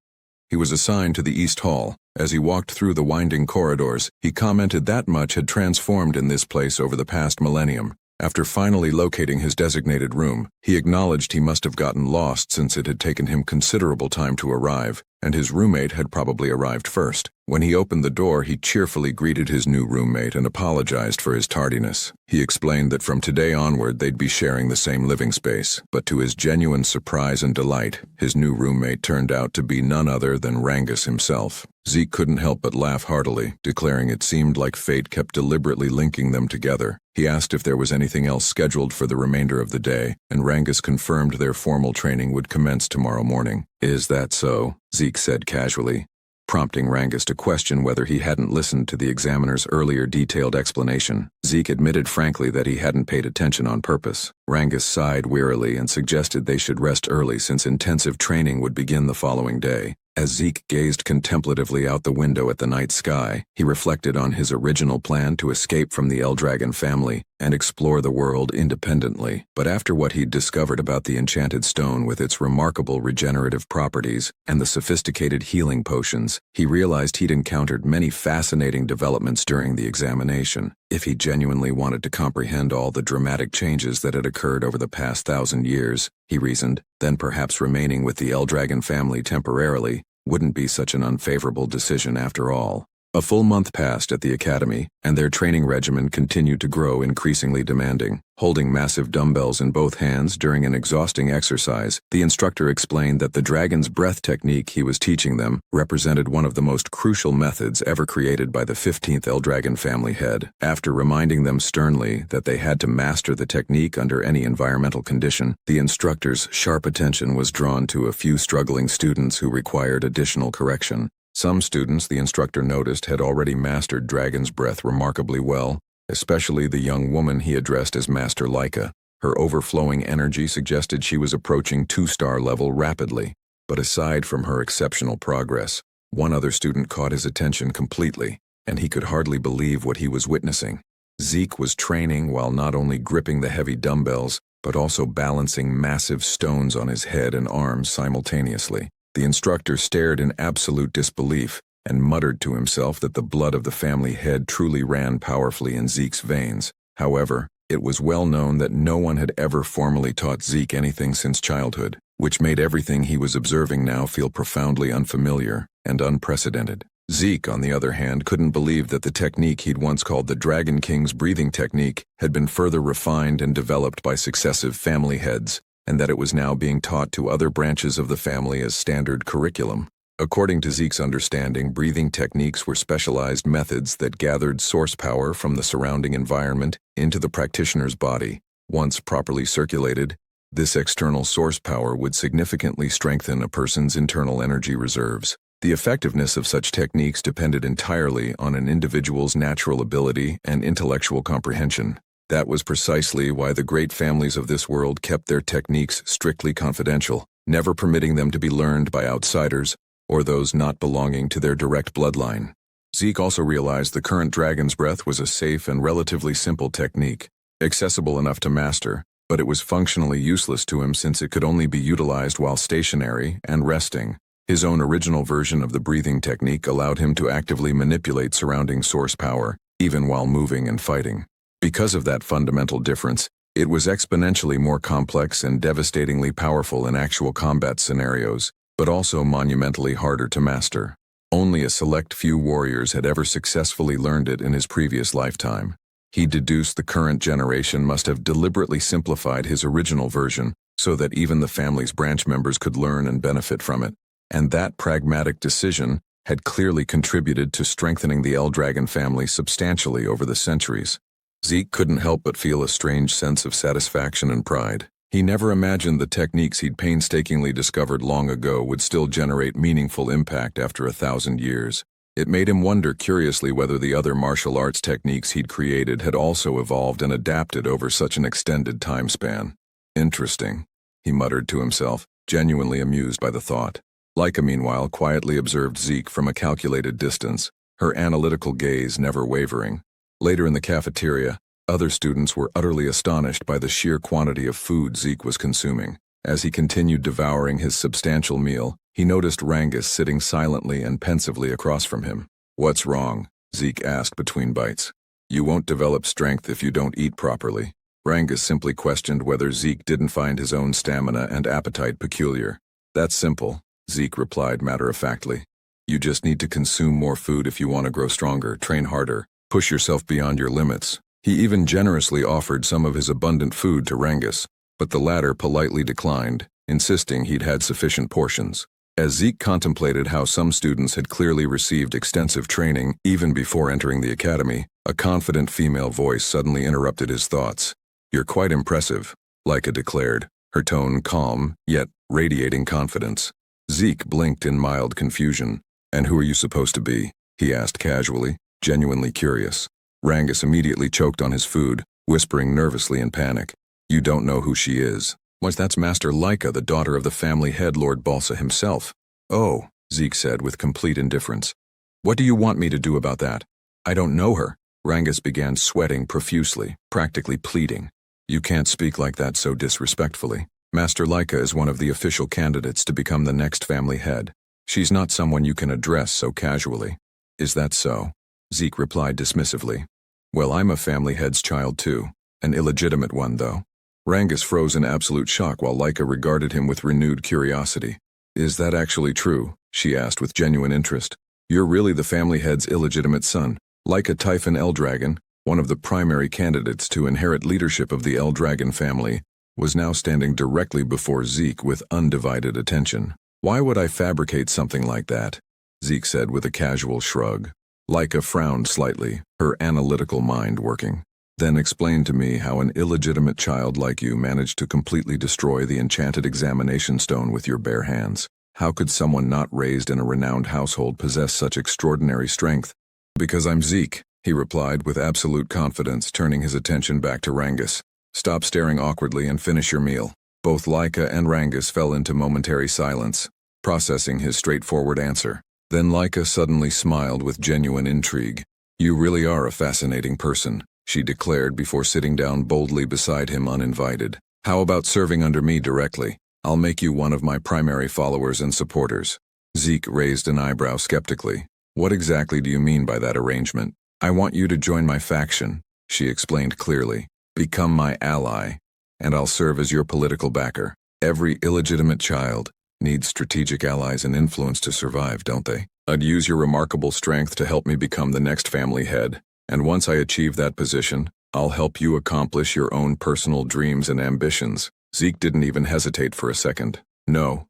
He was assigned to the East Hall. As he walked through the winding corridors, he commented that much had transformed in this place over the past millennium. After finally locating his designated room, he acknowledged he must have gotten lost since it had taken him considerable time to arrive, and his roommate had probably arrived first. When he opened the door, he cheerfully greeted his new roommate and apologized for his tardiness. He explained that from today onward they'd be sharing the same living space, but to his genuine surprise and delight, his new roommate turned out to be none other than Rangus himself. Zeke couldn't help but laugh heartily, declaring it seemed like fate kept deliberately linking them together. He asked if there was anything else scheduled for the remainder of the day, and Rangus confirmed their formal training would commence tomorrow morning. "Is that so?" Zeke said casually, prompting Rangus to question whether he hadn't listened to the examiner's earlier detailed explanation. Zeke admitted frankly that he hadn't paid attention on purpose. Rangus sighed wearily and suggested they should rest early since intensive training would begin the following day. As Zeke gazed contemplatively out the window at the night sky, he reflected on his original plan to escape from the Eldragon family and explore the world independently. But after what he'd discovered about the enchanted stone with its remarkable regenerative properties and the sophisticated healing potions, he realized he'd encountered many fascinating developments during the examination. If he genuinely wanted to comprehend all the dramatic changes that had occurred over the past 1,000 years, he reasoned, then perhaps remaining with the Eldragon family temporarily wouldn't be such an unfavorable decision after all. A full month passed at the academy, and their training regimen continued to grow increasingly demanding. Holding massive dumbbells in both hands during an exhausting exercise, the instructor explained that the dragon's breath technique he was teaching them represented one of the most crucial methods ever created by the 15th Eldragon family head. After reminding them sternly that they had to master the technique under any environmental condition, the instructor's sharp attention was drawn to a few struggling students who required additional correction. Some students, the instructor noticed, had already mastered Dragon's Breath remarkably well, especially the young woman he addressed as Master Leica. Her overflowing energy suggested she was approaching 2-star level rapidly. But aside from her exceptional progress, one other student caught his attention completely, and he could hardly believe what he was witnessing. Zeke was training while not only gripping the heavy dumbbells, but also balancing massive stones on his head and arms simultaneously. The instructor stared in absolute disbelief and muttered to himself that the blood of the family head truly ran powerfully in Zeke's veins. However, it was well known that no one had ever formally taught Zeke anything since childhood, which made everything he was observing now feel profoundly unfamiliar and unprecedented. Zeke, on the other hand, couldn't believe that the technique he'd once called the Dragon King's breathing technique had been further refined and developed by successive family heads, and that it was now being taught to other branches of the family as standard curriculum. According to Zeke's understanding, breathing techniques were specialized methods that gathered source power from the surrounding environment into the practitioner's body. Once properly circulated, this external source power would significantly strengthen a person's internal energy reserves. The effectiveness of such techniques depended entirely on an individual's natural ability and intellectual comprehension. That was precisely why the great families of this world kept their techniques strictly confidential, never permitting them to be learned by outsiders or those not belonging to their direct bloodline. Zeke also realized the current Dragon's Breath was a safe and relatively simple technique, accessible enough to master, but it was functionally useless to him since it could only be utilized while stationary and resting. His own original version of the breathing technique allowed him to actively manipulate surrounding source power, even while moving and fighting. Because of that fundamental difference, it was exponentially more complex and devastatingly powerful in actual combat scenarios, but also monumentally harder to master. Only a select few warriors had ever successfully learned it in his previous lifetime. He deduced the current generation must have deliberately simplified his original version so that even the family's branch members could learn and benefit from it. And that pragmatic decision had clearly contributed to strengthening the Eldragon family substantially over the centuries. Zeke couldn't help but feel a strange sense of satisfaction and pride. He never imagined the techniques he'd painstakingly discovered long ago would still generate meaningful impact after 1,000 years. It made him wonder curiously whether the other martial arts techniques he'd created had also evolved and adapted over such an extended time span. Interesting, he muttered to himself, genuinely amused by the thought. Leica, meanwhile, quietly observed Zeke from a calculated distance, her analytical gaze never wavering. Later in the cafeteria, other students were utterly astonished by the sheer quantity of food Zeke was consuming. As he continued devouring his substantial meal, he noticed Rangus sitting silently and pensively across from him. "What's wrong?" Zeke asked between bites. "You won't develop strength if you don't eat properly." Rangus simply questioned whether Zeke didn't find his own stamina and appetite peculiar. "That's simple," Zeke replied matter-of-factly. "You just need to consume more food if you want to grow stronger, train harder, push yourself beyond your limits." He even generously offered some of his abundant food to Rangus, but the latter politely declined, insisting he'd had sufficient portions. As Zeke contemplated how some students had clearly received extensive training even before entering the academy, a confident female voice suddenly interrupted his thoughts. "You're quite impressive," Leica declared, her tone calm, yet radiating confidence. Zeke blinked in mild confusion. "And who are you supposed to be?" he asked casually, genuinely curious. Rangus immediately choked on his food, whispering nervously in panic. "You don't know who she is." "Why, that's Master Leica, the daughter of the family head Lord Balsa himself." "Oh," Zeke said with complete indifference. "What do you want me to do about that?" "I don't know her." Rangus began sweating profusely, practically pleading. "You can't speak like that so disrespectfully. Master Leica is one of the official candidates to become the next family head. She's not someone you can address so casually." "Is that so?" Zeke replied dismissively. "Well, I'm a family head's child too. An illegitimate one, though." Rangus froze in absolute shock while Leica regarded him with renewed curiosity. "Is that actually true?" she asked with genuine interest. You're really the family head's illegitimate son. Like a Typhon Eldragon, one of the primary candidates to inherit leadership of the Eldragon family, was now standing directly before Zeke with undivided attention. Why would I fabricate something like that? Zeke said with a casual shrug. Laika frowned slightly, her analytical mind working. Then explain to me how an illegitimate child like you managed to completely destroy the enchanted examination stone with your bare hands. How could someone not raised in a renowned household possess such extraordinary strength? Because I'm Zeke, he replied with absolute confidence, turning his attention back to Rangus. Stop staring awkwardly and finish your meal. Both Laika and Rangus fell into momentary silence, processing his straightforward answer. Then Laika suddenly smiled with genuine intrigue. You really are a fascinating person, she declared before sitting down boldly beside him uninvited. How about serving under me directly? I'll make you one of my primary followers and supporters. Zeke raised an eyebrow skeptically. What exactly do you mean by that arrangement? I want you to join my faction, she explained clearly. Become my ally, and I'll serve as your political backer. Every illegitimate child needs strategic allies and influence to survive, don't they? I'd use your remarkable strength to help me become the next family head, and once I achieve that position, I'll help you accomplish your own personal dreams and ambitions. Zeke didn't even hesitate for a second. No,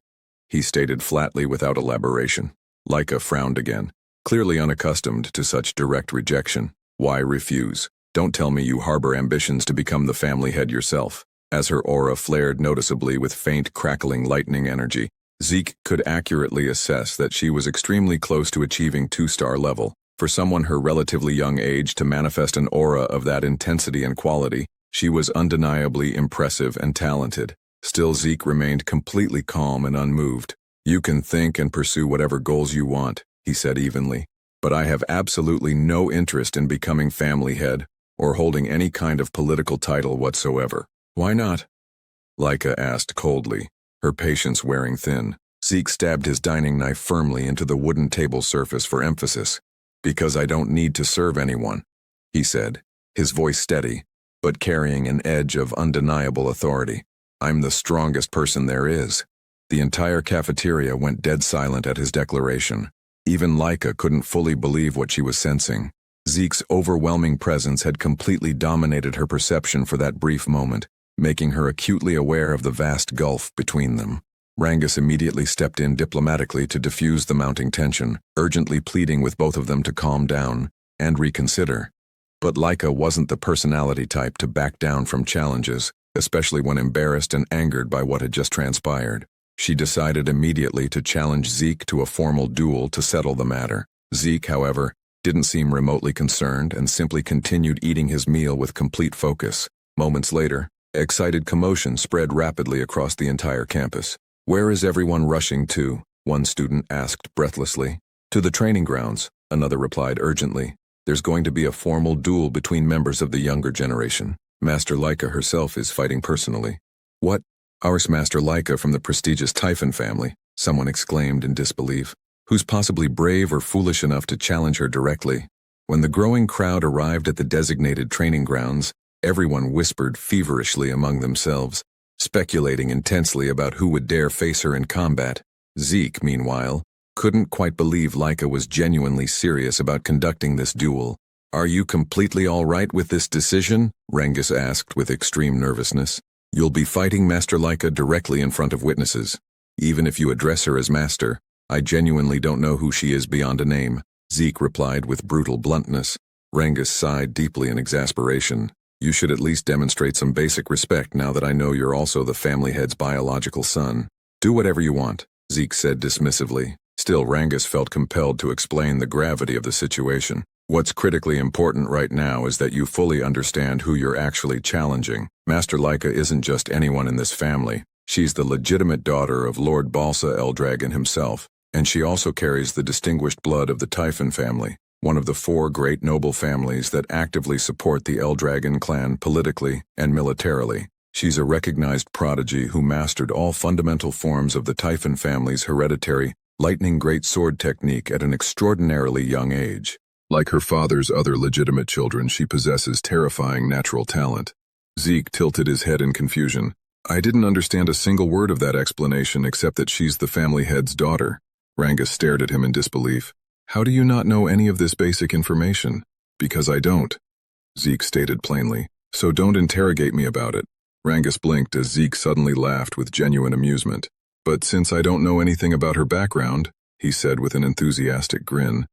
he stated flatly without elaboration. Laika frowned again, clearly unaccustomed to such direct rejection. Why refuse? Don't tell me you harbor ambitions to become the family head yourself. As her aura flared noticeably with faint crackling lightning energy, Zeke could accurately assess that she was extremely close to achieving 2-star level. For someone her relatively young age to manifest an aura of that intensity and quality, she was undeniably impressive and talented. Still, Zeke remained completely calm and unmoved. You can think and pursue whatever goals you want, he said evenly, but I have absolutely no interest in becoming family head or holding any kind of political title whatsoever. Why not? Laika asked coldly, her patience wearing thin. Zeke stabbed his dining knife firmly into the wooden table surface for emphasis. Because I don't need to serve anyone, he said, his voice steady, but carrying an edge of undeniable authority. I'm the strongest person there is. The entire cafeteria went dead silent at his declaration. Even Laika couldn't fully believe what she was sensing. Zeke's overwhelming presence had completely dominated her perception for that brief moment, making her acutely aware of the vast gulf between them. Rangus immediately stepped in diplomatically to diffuse the mounting tension, urgently pleading with both of them to calm down and reconsider. But Laika wasn't the personality type to back down from challenges, especially when embarrassed and angered by what had just transpired. She decided immediately to challenge Zeke to a formal duel to settle the matter. Zeke, however, didn't seem remotely concerned and simply continued eating his meal with complete focus. Moments later, excited commotion spread rapidly across the entire campus. Where is everyone rushing to? One student asked breathlessly. To the training grounds, another replied urgently. There's going to be a formal duel between members of the younger generation. Master Laika herself is fighting personally. What? Ours Master Laika from the prestigious Typhon family, someone exclaimed in disbelief. Who's possibly brave or foolish enough to challenge her directly? When the growing crowd arrived at the designated training grounds, everyone whispered feverishly among themselves, speculating intensely about who would dare face her in combat. Zeke, meanwhile, couldn't quite believe Laika was genuinely serious about conducting this duel. Are you completely all right with this decision? Rangus asked with extreme nervousness. You'll be fighting Master Laika directly in front of witnesses. Even if you address her as Master, I genuinely don't know who she is beyond a name, Zeke replied with brutal bluntness. Rangus sighed deeply in exasperation. You should at least demonstrate some basic respect now that I know you're also the family head's biological son. Do whatever you want, Zeke said dismissively. Still, Rangus felt compelled to explain the gravity of the situation. What's critically important right now is that you fully understand who you're actually challenging. Master Laika isn't just anyone in this family. She's the legitimate daughter of Lord Balsa Eldragon himself, and she also carries the distinguished blood of the Typhon family, one of the 4 great noble families that actively support the Eldragon clan politically and militarily. She's a recognized prodigy who mastered all fundamental forms of the Typhon family's hereditary lightning greatsword technique at an extraordinarily young age. Like her father's other legitimate children, she possesses terrifying natural talent. Zeke tilted his head in confusion. I didn't understand a single word of that explanation except that she's the family head's daughter. Rangus stared at him in disbelief. How do you not know any of this basic information? Because I don't, Zeke stated plainly. So don't interrogate me about it. Rangus blinked as Zeke suddenly laughed with genuine amusement. But since I don't know anything about her background, he said with an enthusiastic grin,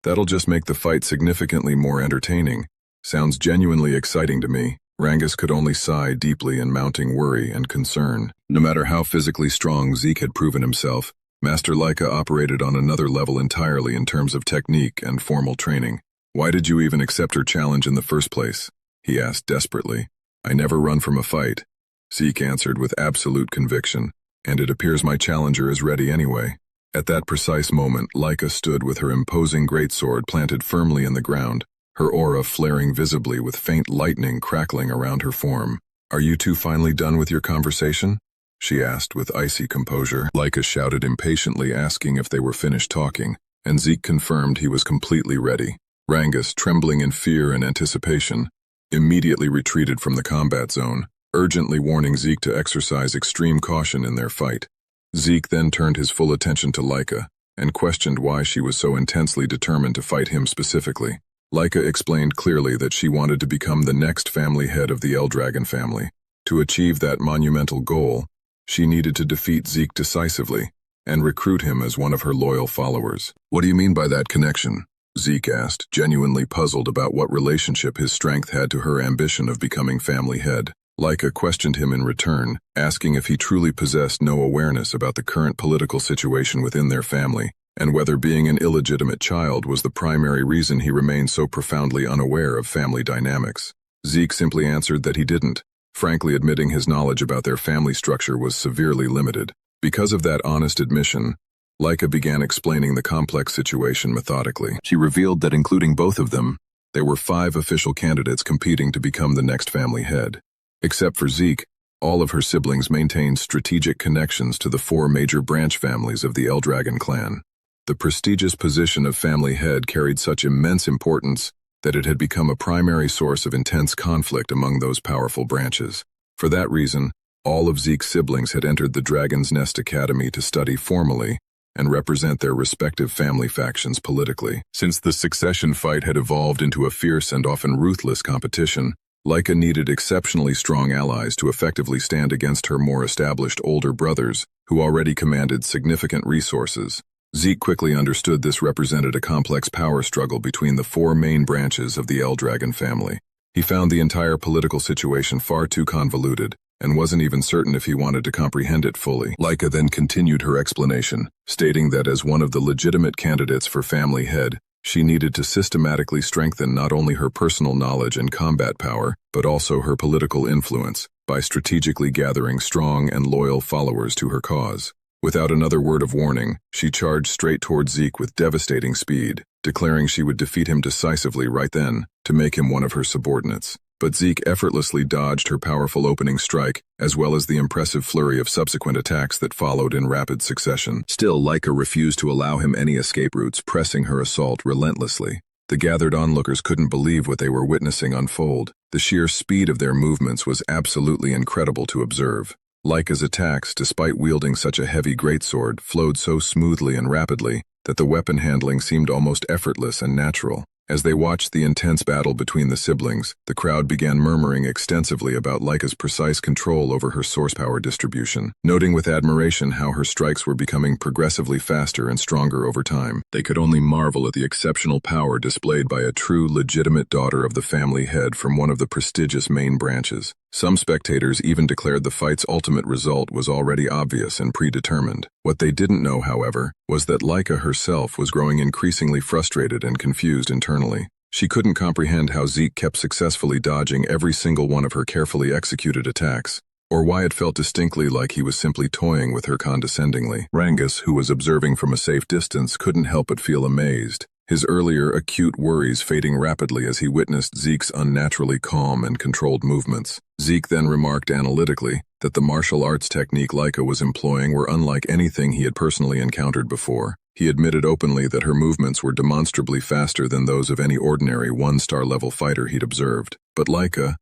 that'll just make the fight significantly more entertaining. Sounds genuinely exciting to me. Rangus could only sigh deeply in mounting worry and concern. No matter how physically strong Zeke had proven himself, Master Leica operated on another level entirely in terms of technique and formal training. Why did you even accept her challenge in the first place? He asked desperately. I never run from a fight, Zeke answered with absolute conviction, and it appears my challenger is ready anyway. At that precise moment, Leica stood with her imposing greatsword planted firmly in the ground, her aura flaring visibly with faint lightning crackling around her form. Are you two finally done with your conversation? She asked with icy composure. Leica shouted impatiently, asking if they were finished talking, and Zeke confirmed he was completely ready. Rangus, trembling in fear and anticipation, immediately retreated from the combat zone, urgently warning Zeke to exercise extreme caution in their fight. Zeke then turned his full attention to Leica, and questioned why she was so intensely determined to fight him specifically. Leica explained clearly that she wanted to become the next family head of the Eldragon family. To achieve that monumental goal, she needed to defeat Zeke decisively, and recruit him as one of her loyal followers. What do you mean by that connection? Zeke asked, genuinely puzzled about what relationship his strength had to her ambition of becoming family head. Leica questioned him in return, asking if he truly possessed no awareness about the current political situation within their family, and whether being an illegitimate child was the primary reason he remained so profoundly unaware of family dynamics. Zeke simply answered that he didn't, frankly admitting his knowledge about their family structure was severely limited. Because of that honest admission, Leica began explaining the complex situation methodically. She revealed that including both of them, there were 5 official candidates competing to become the next family head. Except for Zeke, all of her siblings maintained strategic connections to the 4 major branch families of the Eldragon clan. The prestigious position of family head carried such immense importance that it had become a primary source of intense conflict among those powerful branches. For that reason, all of Zeke's siblings had entered the Dragon's Nest Academy to study formally and represent their respective family factions politically. Since the succession fight had evolved into a fierce and often ruthless competition, Leica needed exceptionally strong allies to effectively stand against her more established older brothers, who already commanded significant resources. Zeke quickly understood this represented a complex power struggle between the 4 main branches of the Eldragon family. He found the entire political situation far too convoluted, and wasn't even certain if he wanted to comprehend it fully. Leica then continued her explanation, stating that as one of the legitimate candidates for family head, she needed to systematically strengthen not only her personal knowledge and combat power, but also her political influence, by strategically gathering strong and loyal followers to her cause. Without another word of warning, she charged straight toward Zeke with devastating speed, declaring she would defeat him decisively right then, to make him one of her subordinates. But Zeke effortlessly dodged her powerful opening strike, as well as the impressive flurry of subsequent attacks that followed in rapid succession. Still, Leica refused to allow him any escape routes, pressing her assault relentlessly. The gathered onlookers couldn't believe what they were witnessing unfold. The sheer speed of their movements was absolutely incredible to observe. Leica's attacks, despite wielding such a heavy greatsword, flowed so smoothly and rapidly that the weapon handling seemed almost effortless and natural. As they watched the intense battle between the siblings, the crowd began murmuring extensively about Leica's precise control over her source power distribution, noting with admiration how her strikes were becoming progressively faster and stronger over time. They could only marvel at the exceptional power displayed by a true, legitimate daughter of the family head from one of the prestigious main branches. Some spectators even declared the fight's ultimate result was already obvious and predetermined. What they didn't know, however, was that Leica herself was growing increasingly frustrated and confused internally. She couldn't comprehend how Zeke kept successfully dodging every single one of her carefully executed attacks, or why it felt distinctly like he was simply toying with her condescendingly. Rangus, who was observing from a safe distance, couldn't help but feel amazed, his earlier acute worries fading rapidly as he witnessed Zeke's unnaturally calm and controlled movements. Zeke then remarked analytically that the martial arts technique Leica was employing were unlike anything he had personally encountered before. He admitted openly that her movements were demonstrably faster than those of any ordinary 1-star level fighter he'd observed. But Leica,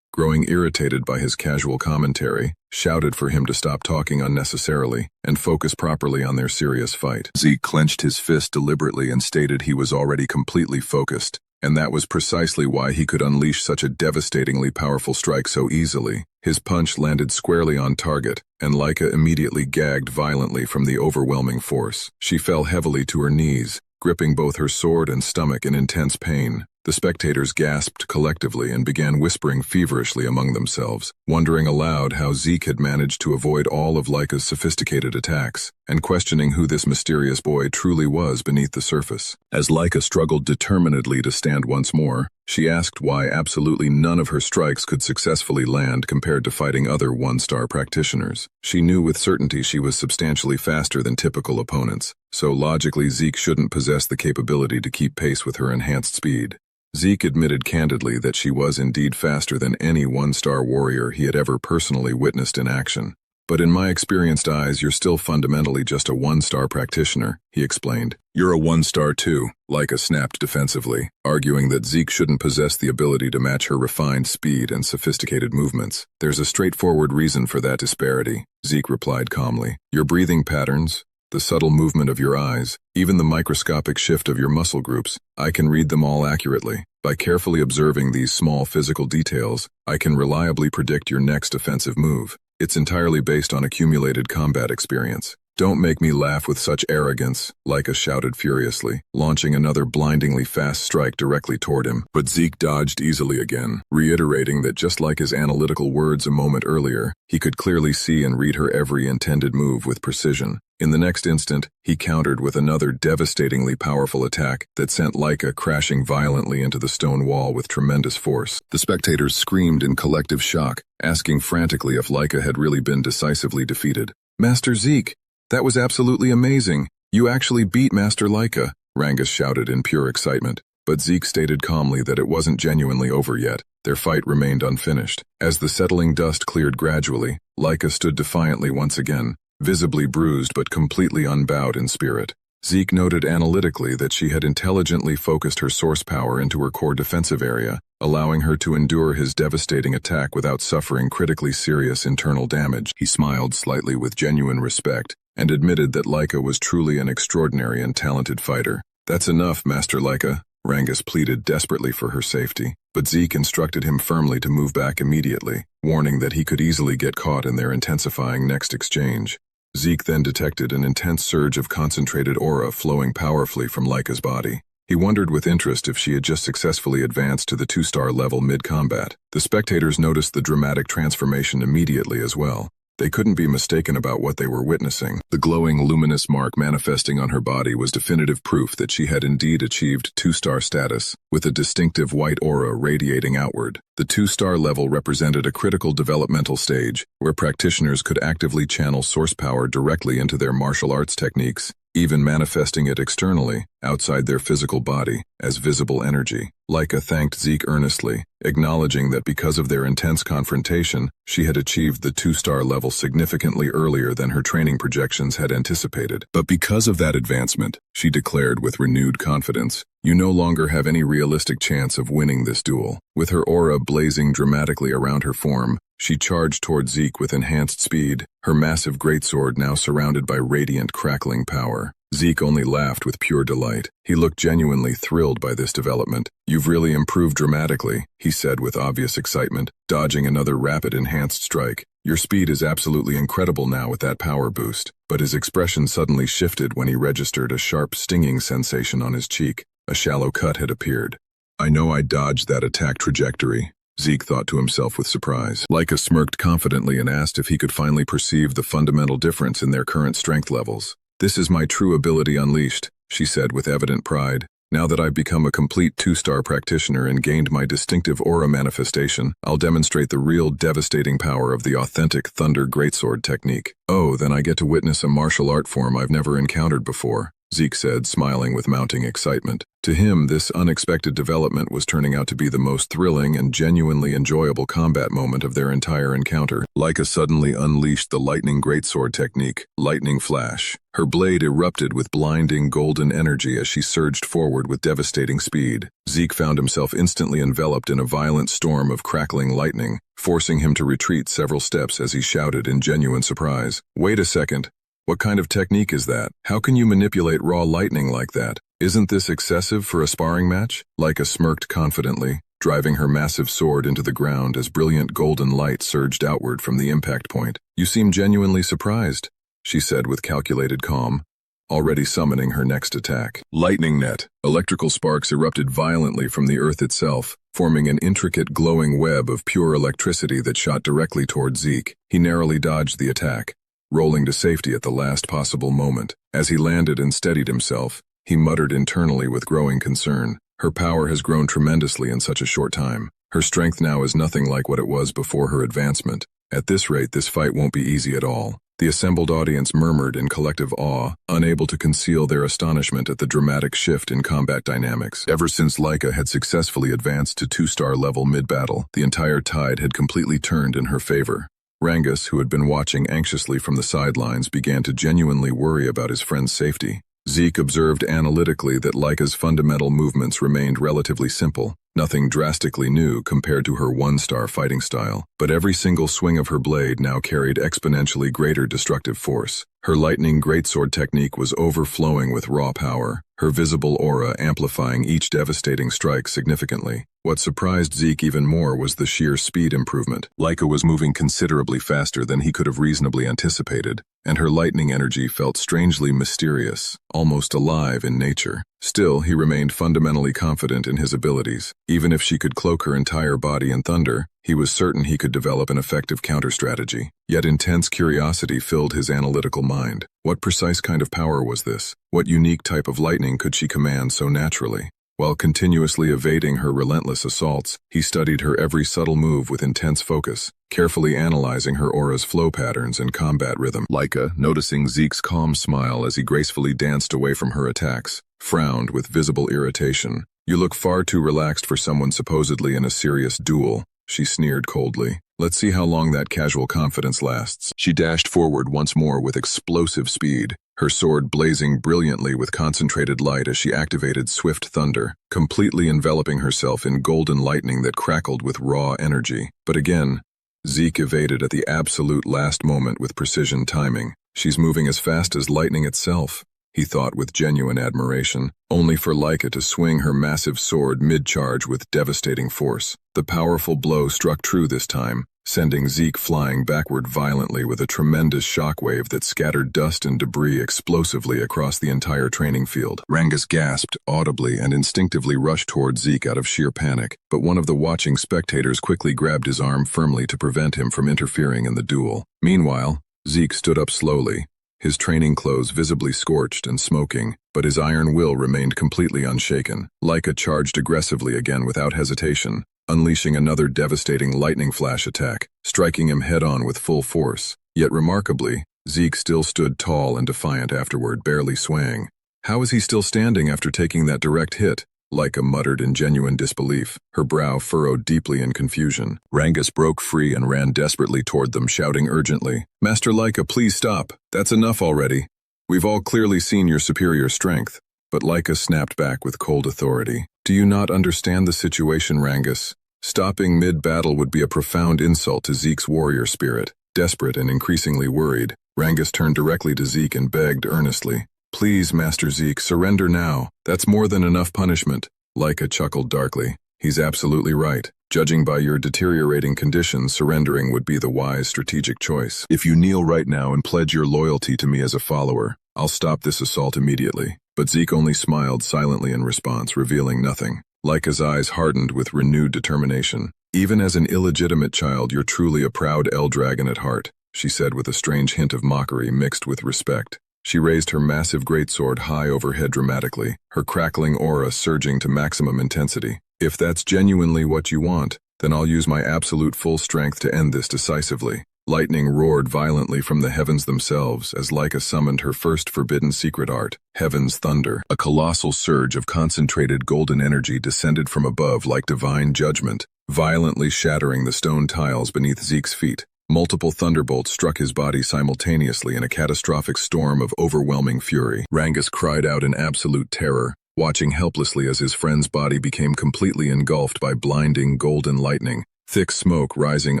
growing irritated by his casual commentary, shouted for him to stop talking unnecessarily and focus properly on their serious fight. Zeke clenched his fist deliberately and stated he was already completely focused, and that was precisely why he could unleash such a devastatingly powerful strike so easily. His punch landed squarely on target, and Laika immediately gagged violently from the overwhelming force. She fell heavily to her knees, gripping both her sword and stomach in intense pain. The spectators gasped collectively and began whispering feverishly among themselves, wondering aloud how Zeke had managed to avoid all of Laika's sophisticated attacks, and questioning who this mysterious boy truly was beneath the surface. As Laika struggled determinedly to stand once more, she asked why absolutely none of her strikes could successfully land compared to fighting other one-star practitioners. She knew with certainty she was substantially faster than typical opponents, so logically Zeke shouldn't possess the capability to keep pace with her enhanced speed. Zeke admitted candidly that she was indeed faster than any one-star warrior he had ever personally witnessed in action. But in my experienced eyes, you're still fundamentally just a one-star practitioner, he explained. You're a one-star too, Laika snapped defensively, arguing that Zeke shouldn't possess the ability to match her refined speed and sophisticated movements. There's a straightforward reason for that disparity, Zeke replied calmly. Your breathing patterns, the subtle movement of your eyes, even the microscopic shift of your muscle groups, I can read them all accurately. By carefully observing these small physical details, I can reliably predict your next offensive move. It's entirely based on accumulated combat experience. Don't make me laugh with such arrogance, Laika shouted furiously, launching another blindingly fast strike directly toward him. But Zeke dodged easily again, reiterating that just like his analytical words a moment earlier, he could clearly see and read her every intended move with precision. In the next instant, he countered with another devastatingly powerful attack that sent Laika crashing violently into the stone wall with tremendous force. The spectators screamed in collective shock, asking frantically if Laika had really been decisively defeated. Master Zeke, that was absolutely amazing. You actually beat Master Laika, Rangus shouted in pure excitement. But Zeke stated calmly that it wasn't genuinely over yet. Their fight remained unfinished. As the settling dust cleared gradually, Laika stood defiantly once again, visibly bruised but completely unbowed in spirit. Zeke noted analytically that she had intelligently focused her source power into her core defensive area, allowing her to endure his devastating attack without suffering critically serious internal damage. He smiled slightly with genuine respect, and admitted that Laika was truly an extraordinary and talented fighter. That's enough, Master Laika, Rangus pleaded desperately for her safety, but Zeke instructed him firmly to move back immediately, warning that he could easily get caught in their intensifying next exchange. Zeke then detected an intense surge of concentrated aura flowing powerfully from Laika's body. He wondered with interest if she had just successfully advanced to the 2-star level mid-combat. The spectators noticed the dramatic transformation immediately as well. They couldn't be mistaken about what they were witnessing. The glowing, luminous mark manifesting on her body was definitive proof that she had indeed achieved 2-star status, with a distinctive white aura radiating outward. The 2-star level represented a critical developmental stage, where practitioners could actively channel source power directly into their martial arts techniques, even manifesting it externally, outside their physical body, as visible energy. Laika thanked Zeke earnestly, acknowledging that because of their intense confrontation, she had achieved the 2-star level significantly earlier than her training projections had anticipated. But because of that advancement, she declared with renewed confidence, you no longer have any realistic chance of winning this duel. With her aura blazing dramatically around her form, she charged toward Zeke with enhanced speed, her massive greatsword now surrounded by radiant, crackling power. Zeke only laughed with pure delight. He looked genuinely thrilled by this development. You've really improved dramatically, he said with obvious excitement, dodging another rapid enhanced strike. Your speed is absolutely incredible now with that power boost. But his expression suddenly shifted when he registered a sharp stinging sensation on his cheek. A shallow cut had appeared. I know I dodged that attack trajectory, Zeke thought to himself with surprise. Laika smirked confidently and asked if he could finally perceive the fundamental difference in their current strength levels. This is my true ability unleashed, she said with evident pride. Now that I've become a complete 2-star practitioner and gained my distinctive aura manifestation, I'll demonstrate the real devastating power of the authentic Thunder Greatsword technique. Oh, then I get to witness a martial art form I've never encountered before. Zeke said, smiling with mounting excitement. To him, this unexpected development was turning out to be the most thrilling and genuinely enjoyable combat moment of their entire encounter. Laika suddenly unleashed the lightning greatsword technique, Lightning Flash. Her blade erupted with blinding golden energy as she surged forward with devastating speed. Zeke found himself instantly enveloped in a violent storm of crackling lightning, forcing him to retreat several steps as he shouted in genuine surprise, "Wait a second. What kind of technique is that? How can you manipulate raw lightning like that? Isn't this excessive for a sparring match?" Laika smirked confidently, driving her massive sword into the ground as brilliant golden light surged outward from the impact point. "You seem genuinely surprised," she said with calculated calm, already summoning her next attack. Lightning net. Electrical sparks erupted violently from the earth itself, forming an intricate glowing web of pure electricity that shot directly toward Zeke. He narrowly dodged the attack, rolling to safety at the last possible moment. As he landed and steadied himself, he muttered internally with growing concern. Her power has grown tremendously in such a short time. Her strength now is nothing like what it was before her advancement. At this rate, this fight won't be easy at all. The assembled audience murmured in collective awe, unable to conceal their astonishment at the dramatic shift in combat dynamics. Ever since Laika had successfully advanced to 2-star level mid-battle, the entire tide had completely turned in her favor. Rangus, who had been watching anxiously from the sidelines, began to genuinely worry about his friend's safety. Zeke observed analytically that Laika's fundamental movements remained relatively simple, nothing drastically new compared to her 1-star fighting style, but every single swing of her blade now carried exponentially greater destructive force. Her lightning greatsword technique was overflowing with raw power, her visible aura amplifying each devastating strike significantly. What surprised Zeke even more was the sheer speed improvement. Laika was moving considerably faster than he could have reasonably anticipated, and her lightning energy felt strangely mysterious, almost alive in nature. Still, he remained fundamentally confident in his abilities. Even if she could cloak her entire body in thunder, he was certain he could develop an effective counter-strategy. Yet intense curiosity filled his analytical mind. What precise kind of power was this? What unique type of lightning could she command so naturally? While continuously evading her relentless assaults, he studied her every subtle move with intense focus, carefully analyzing her aura's flow patterns and combat rhythm. Laika, noticing Zeke's calm smile as he gracefully danced away from her attacks, frowned with visible irritation. "You look far too relaxed for someone supposedly in a serious duel," she sneered coldly. "Let's see how long that casual confidence lasts." She dashed forward once more with explosive speed, her sword blazing brilliantly with concentrated light as she activated Swift Thunder, completely enveloping herself in golden lightning that crackled with raw energy. But again, Zeke evaded at the absolute last moment with precision timing. "She's moving as fast as lightning itself," he thought with genuine admiration, only for Laika to swing her massive sword mid-charge with devastating force. The powerful blow struck true this time, sending Zeke flying backward violently with a tremendous shockwave that scattered dust and debris explosively across the entire training field. Rangus gasped audibly and instinctively rushed toward Zeke out of sheer panic, but one of the watching spectators quickly grabbed his arm firmly to prevent him from interfering in the duel. Meanwhile, Zeke stood up slowly, his training clothes visibly scorched and smoking, but his iron will remained completely unshaken. Laika charged aggressively again without hesitation, unleashing another devastating lightning flash attack, striking him head-on with full force. Yet remarkably, Zeke still stood tall and defiant afterward, barely swaying. How is he still standing after taking that direct hit? Laika muttered in genuine disbelief, her brow furrowed deeply in confusion. Rangus broke free and ran desperately toward them, shouting urgently, "Master Laika, please stop. That's enough already. We've all clearly seen your superior strength." But Laika snapped back with cold authority. "Do you not understand the situation, Rangus? Stopping mid-battle would be a profound insult to Zeke's warrior spirit." Desperate and increasingly worried, Rangus turned directly to Zeke and begged earnestly, "Please, Master Zeke, surrender now. That's more than enough punishment." Laika chuckled darkly. "He's absolutely right. Judging by your deteriorating condition, surrendering would be the wise strategic choice. If you kneel right now and pledge your loyalty to me as a follower, I'll stop this assault immediately." But Zeke only smiled silently in response, revealing nothing. Laika's eyes hardened with renewed determination. "Even as an illegitimate child, you're truly a proud L-dragon at heart," she said with a strange hint of mockery mixed with respect. She raised her massive greatsword high overhead dramatically, her crackling aura surging to maximum intensity. "If that's genuinely what you want, then I'll use my absolute full strength to end this decisively." Lightning roared violently from the heavens themselves as Laika summoned her first forbidden secret art, Heaven's Thunder. A colossal surge of concentrated golden energy descended from above like divine judgment, violently shattering the stone tiles beneath Zeke's feet. Multiple thunderbolts struck his body simultaneously in a catastrophic storm of overwhelming fury. Rangus cried out in absolute terror, watching helplessly as his friend's body became completely engulfed by blinding golden lightning, thick smoke rising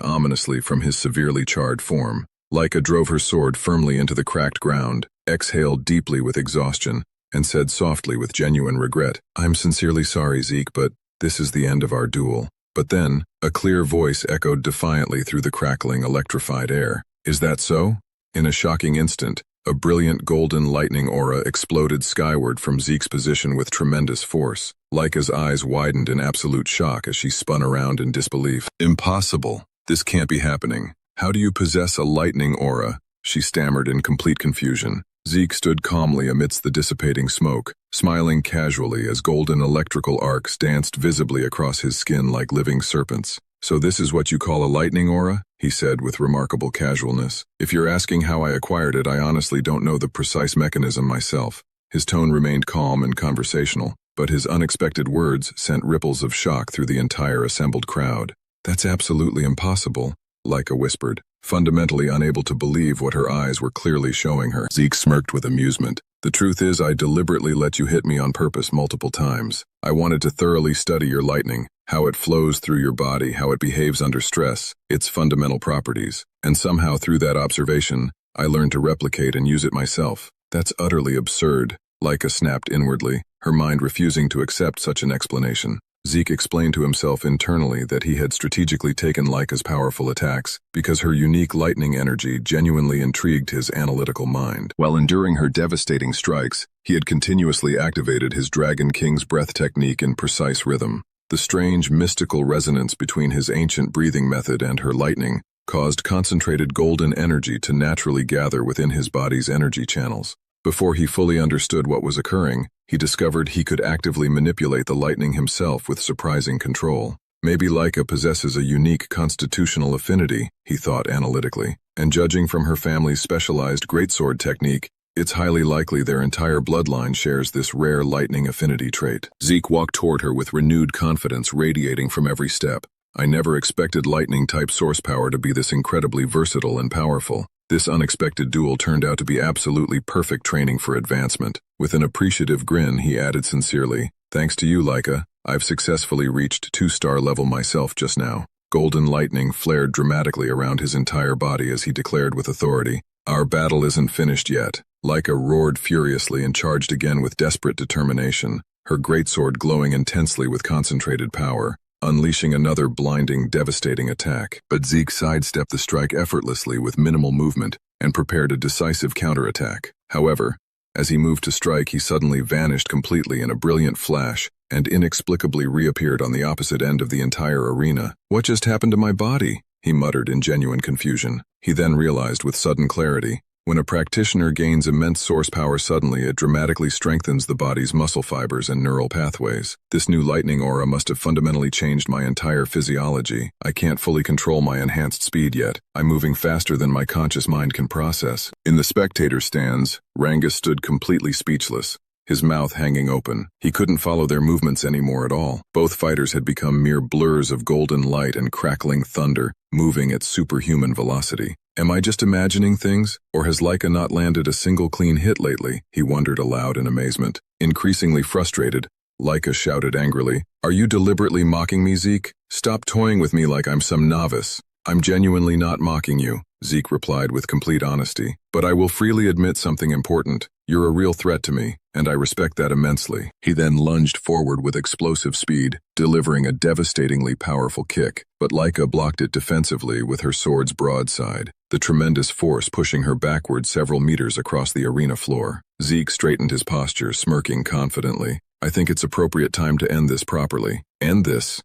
ominously from his severely charred form. Laika drove her sword firmly into the cracked ground, exhaled deeply with exhaustion, and said softly with genuine regret, "I'm sincerely sorry, Zeke, but this is the end of our duel." But then, a clear voice echoed defiantly through the crackling, electrified air. "Is that so?" In a shocking instant, a brilliant golden lightning aura exploded skyward from Zeke's position with tremendous force. Laika's eyes widened in absolute shock as she spun around in disbelief. "Impossible. This can't be happening. How do you possess a lightning aura?" she stammered in complete confusion. Zeke stood calmly amidst the dissipating smoke, smiling casually as golden electrical arcs danced visibly across his skin like living serpents. "So this is what you call a lightning aura?" he said with remarkable casualness. "If you're asking how I acquired it, I honestly don't know the precise mechanism myself." His tone remained calm and conversational, but his unexpected words sent ripples of shock through the entire assembled crowd. "That's absolutely impossible," Laika whispered, fundamentally unable to believe what her eyes were clearly showing her. Zeke smirked with amusement. "The truth is, I deliberately let you hit me on purpose multiple times. I wanted to thoroughly study your lightning, how it flows through your body, how it behaves under stress, its fundamental properties. And somehow through that observation, I learned to replicate and use it myself." "That's utterly absurd," Laika snapped inwardly, her mind refusing to accept such an explanation. Zeke explained to himself internally that he had strategically taken Laika's powerful attacks because her unique lightning energy genuinely intrigued his analytical mind. While enduring her devastating strikes, he had continuously activated his Dragon King's breath technique in precise rhythm. The strange, mystical resonance between his ancient breathing method and her lightning caused concentrated golden energy to naturally gather within his body's energy channels. Before he fully understood what was occurring, he discovered he could actively manipulate the lightning himself with surprising control. Maybe Laika possesses a unique constitutional affinity, he thought analytically, and judging from her family's specialized greatsword technique, it's highly likely their entire bloodline shares this rare lightning affinity trait. Zeke walked toward her with renewed confidence radiating from every step. "I never expected lightning-type source power to be this incredibly versatile and powerful. This unexpected duel turned out to be absolutely perfect training for advancement." With an appreciative grin, he added sincerely, "Thanks to you, Laika, I've successfully reached 2-star level myself just now." Golden lightning flared dramatically around his entire body as he declared with authority, "Our battle isn't finished yet." Laika roared furiously and charged again with desperate determination, her greatsword glowing intensely with concentrated power, unleashing another blinding, devastating attack. But Zeke sidestepped the strike effortlessly with minimal movement and prepared a decisive counterattack. However, as he moved to strike, he suddenly vanished completely in a brilliant flash and inexplicably reappeared on the opposite end of the entire arena. "What just happened to my body?" he muttered in genuine confusion. He then realized with sudden clarity, when a practitioner gains immense source power suddenly, it dramatically strengthens the body's muscle fibers and neural pathways. This new lightning aura must have fundamentally changed my entire physiology. I can't fully control my enhanced speed yet. I'm moving faster than my conscious mind can process. In the spectator stands, Rangus stood completely speechless, his mouth hanging open. He couldn't follow their movements anymore at all. Both fighters had become mere blurs of golden light and crackling thunder, moving at superhuman velocity. "Am I just imagining things, or has Laika not landed a single clean hit lately?" he wondered aloud in amazement. Increasingly frustrated, Laika shouted angrily, "Are you deliberately mocking me, Zeke? Stop toying with me like I'm some novice." "I'm genuinely not mocking you," Zeke replied with complete honesty. "But I will freely admit something important. You're a real threat to me, and I respect that immensely." He then lunged forward with explosive speed, delivering a devastatingly powerful kick, but Laika blocked it defensively with her sword's broadside, the tremendous force pushing her backward several meters across the arena floor. Zeke straightened his posture, smirking confidently. "I think it's appropriate time to end this properly." "End this?"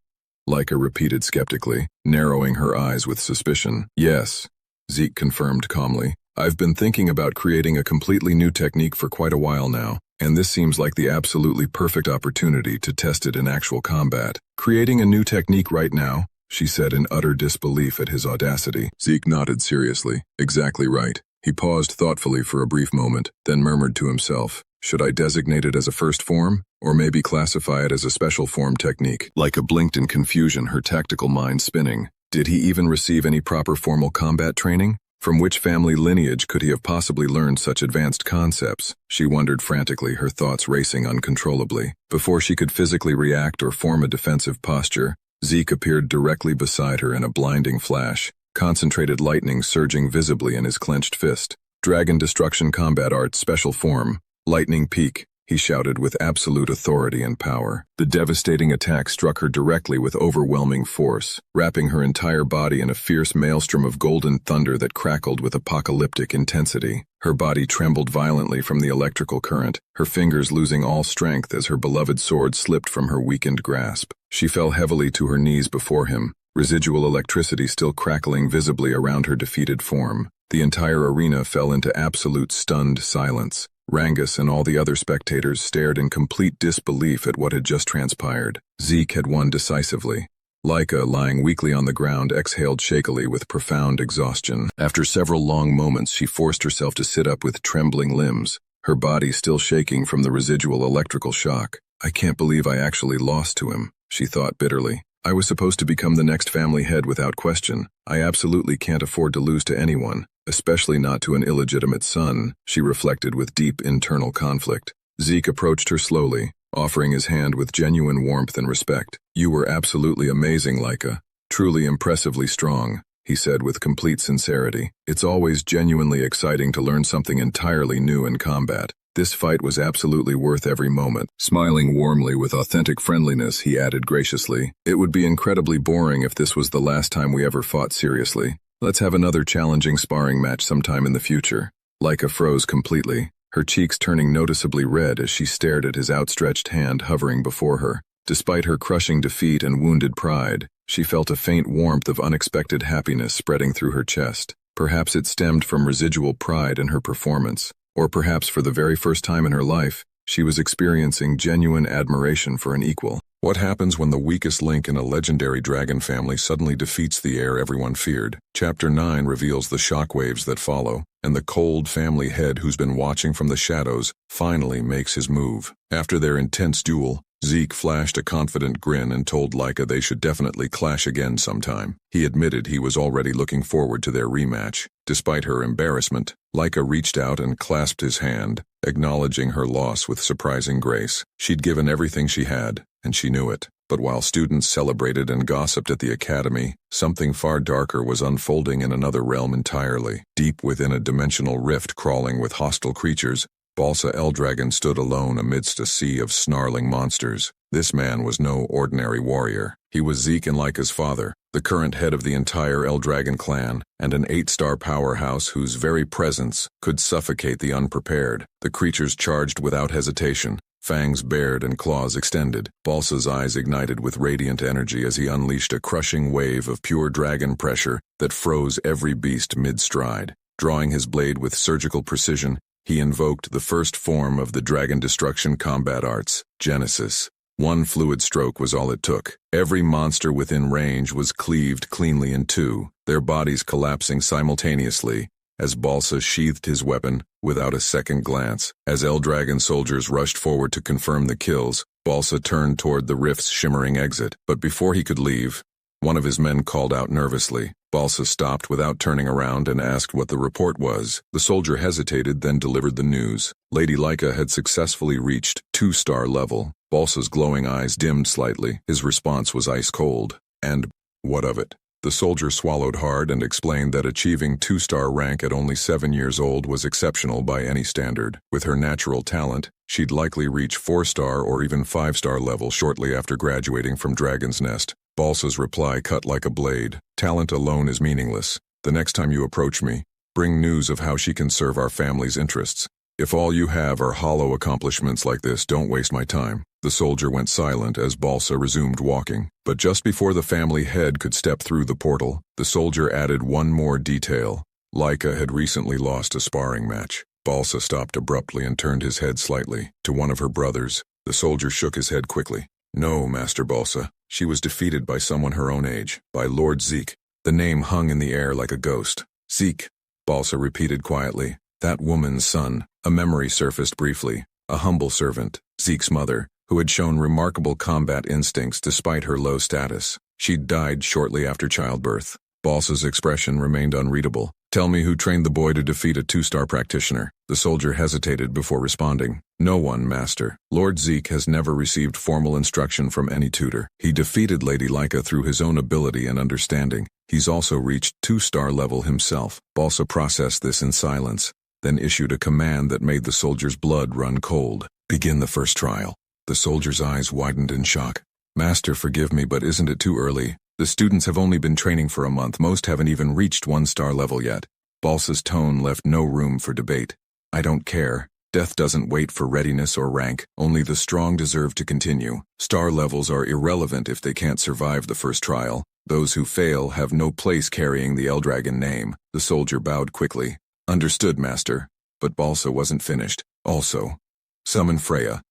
Laika repeated skeptically, narrowing her eyes with suspicion. "Yes," Zeke confirmed calmly. "I've been thinking about creating a completely new technique for quite a while now, and this seems like the absolutely perfect opportunity to test it in actual combat." "Creating a new technique right now?" she said in utter disbelief at his audacity. Zeke nodded seriously. Exactly right. He paused thoughtfully for a brief moment, then murmured to himself, should I designate it as a first form, or maybe classify it as a special form technique? Laika blinked in confusion, her tactical mind spinning. Did he even receive any proper formal combat training? From which family lineage could he have possibly learned such advanced concepts? She wondered frantically, her thoughts racing uncontrollably. Before she could physically react or form a defensive posture, Zeke appeared directly beside her in a blinding flash, concentrated lightning surging visibly in his clenched fist. Dragon Destruction Combat Art Special Form, Lightning Peak, he shouted with absolute authority and power. The devastating attack struck her directly with overwhelming force, wrapping her entire body in a fierce maelstrom of golden thunder that crackled with apocalyptic intensity. Her body trembled violently from the electrical current, her fingers losing all strength as her beloved sword slipped from her weakened grasp. She fell heavily to her knees before him, residual electricity still crackling visibly around her defeated form. The entire arena fell into absolute stunned silence. Rangus and all the other spectators stared in complete disbelief at what had just transpired. Zeke had won decisively. Laika, lying weakly on the ground, exhaled shakily with profound exhaustion. After several long moments, she forced herself to sit up with trembling limbs, her body still shaking from the residual electrical shock. I can't believe I actually lost to him, she thought bitterly. I was supposed to become the next family head without question. I absolutely can't afford to lose to anyone, especially not to an illegitimate son, she reflected with deep internal conflict. Zeke approached her slowly, offering his hand with genuine warmth and respect. You were absolutely amazing, Laika. Truly impressively strong, he said with complete sincerity. It's always genuinely exciting to learn something entirely new in combat. This fight was absolutely worth every moment. Smiling warmly with authentic friendliness, he added graciously, it would be incredibly boring if this was the last time we ever fought seriously. Let's have another challenging sparring match sometime in the future. Laika froze completely, her cheeks turning noticeably red as she stared at his outstretched hand hovering before her. Despite her crushing defeat and wounded pride, she felt a faint warmth of unexpected happiness spreading through her chest. Perhaps it stemmed from residual pride in her performance. Or perhaps for the very first time in her life, she was experiencing genuine admiration for an equal. What happens when the weakest link in a legendary dragon family suddenly defeats the heir everyone feared? Chapter 9 reveals the shockwaves that follow, and the cold family head who's been watching from the shadows finally makes his move. After their intense duel, Zeke flashed a confident grin and told Laika they should definitely clash again sometime. He admitted he was already looking forward to their rematch. Despite her embarrassment, Laika reached out and clasped his hand, acknowledging her loss with surprising grace. She'd given everything she had, and she knew it. But while students celebrated and gossiped at the academy, something far darker was unfolding in another realm entirely. Deep within a dimensional rift crawling with hostile creatures, Balsa Eldragon stood alone amidst a sea of snarling monsters. This man was no ordinary warrior. He was Zeke and Laika's father, the current head of the entire Eldragon clan, and an 8-star powerhouse whose very presence could suffocate the unprepared. The creatures charged without hesitation, fangs bared and claws extended. Balsa's eyes ignited with radiant energy as he unleashed a crushing wave of pure dragon pressure that froze every beast mid-stride. Drawing his blade with surgical precision, he invoked the first form of the Dragon Destruction Combat Arts, Genesis. One fluid stroke was all it took. Every monster within range was cleaved cleanly in two, their bodies collapsing simultaneously, as Balsa sheathed his weapon without a second glance. As Eldragon soldiers rushed forward to confirm the kills, Balsa turned toward the rift's shimmering exit. But before he could leave, one of his men called out nervously. Balsa stopped without turning around and asked what the report was. The soldier hesitated, then delivered the news. Lady Laika had successfully reached 2-star level. Balsa's glowing eyes dimmed slightly. His response was ice cold. And what of it? The soldier swallowed hard and explained that achieving 2-star rank at only 7 years old was exceptional by any standard. With her natural talent, she'd likely reach 4-star or even 5-star level shortly after graduating from Dragon's Nest. Balsa's reply cut like a blade. Talent alone is meaningless. The next time you approach me, bring news of how she can serve our family's interests. If all you have are hollow accomplishments like this, don't waste my time. The soldier went silent as Balsa resumed walking. But just before the family head could step through the portal, the soldier added one more detail. Laika had recently lost a sparring match. Balsa stopped abruptly and turned his head slightly to one of her brothers. The soldier shook his head quickly. No, Master Balsa. She was defeated by someone her own age, by Lord Zeke. The name hung in the air like a ghost. Zeke, Balsa repeated quietly. That woman's son. A memory surfaced briefly. A humble servant, Zeke's mother, who had shown remarkable combat instincts despite her low status. She'd died shortly after childbirth. Balsa's expression remained unreadable. Tell me who trained the boy to defeat a 2-star practitioner. The soldier hesitated before responding. No one, Master. Lord Zeke has never received formal instruction from any tutor. He defeated Lady Laika through his own ability and understanding. He's also reached 2-star level himself. Balsa processed this in silence, then issued a command that made the soldier's blood run cold. Begin the first trial. The soldier's eyes widened in shock. Master, forgive me, but isn't it too early? The students have only been training for a month. Most haven't even reached 1-star level yet. Balsa's tone left no room for debate. I don't care. Death doesn't wait for readiness or rank. Only the strong deserve to continue. Star levels are irrelevant if they can't survive the first trial. Those who fail have no place carrying the Eldragon name. The soldier bowed quickly. Understood, Master. But Balsa wasn't finished. Also, summon Freya.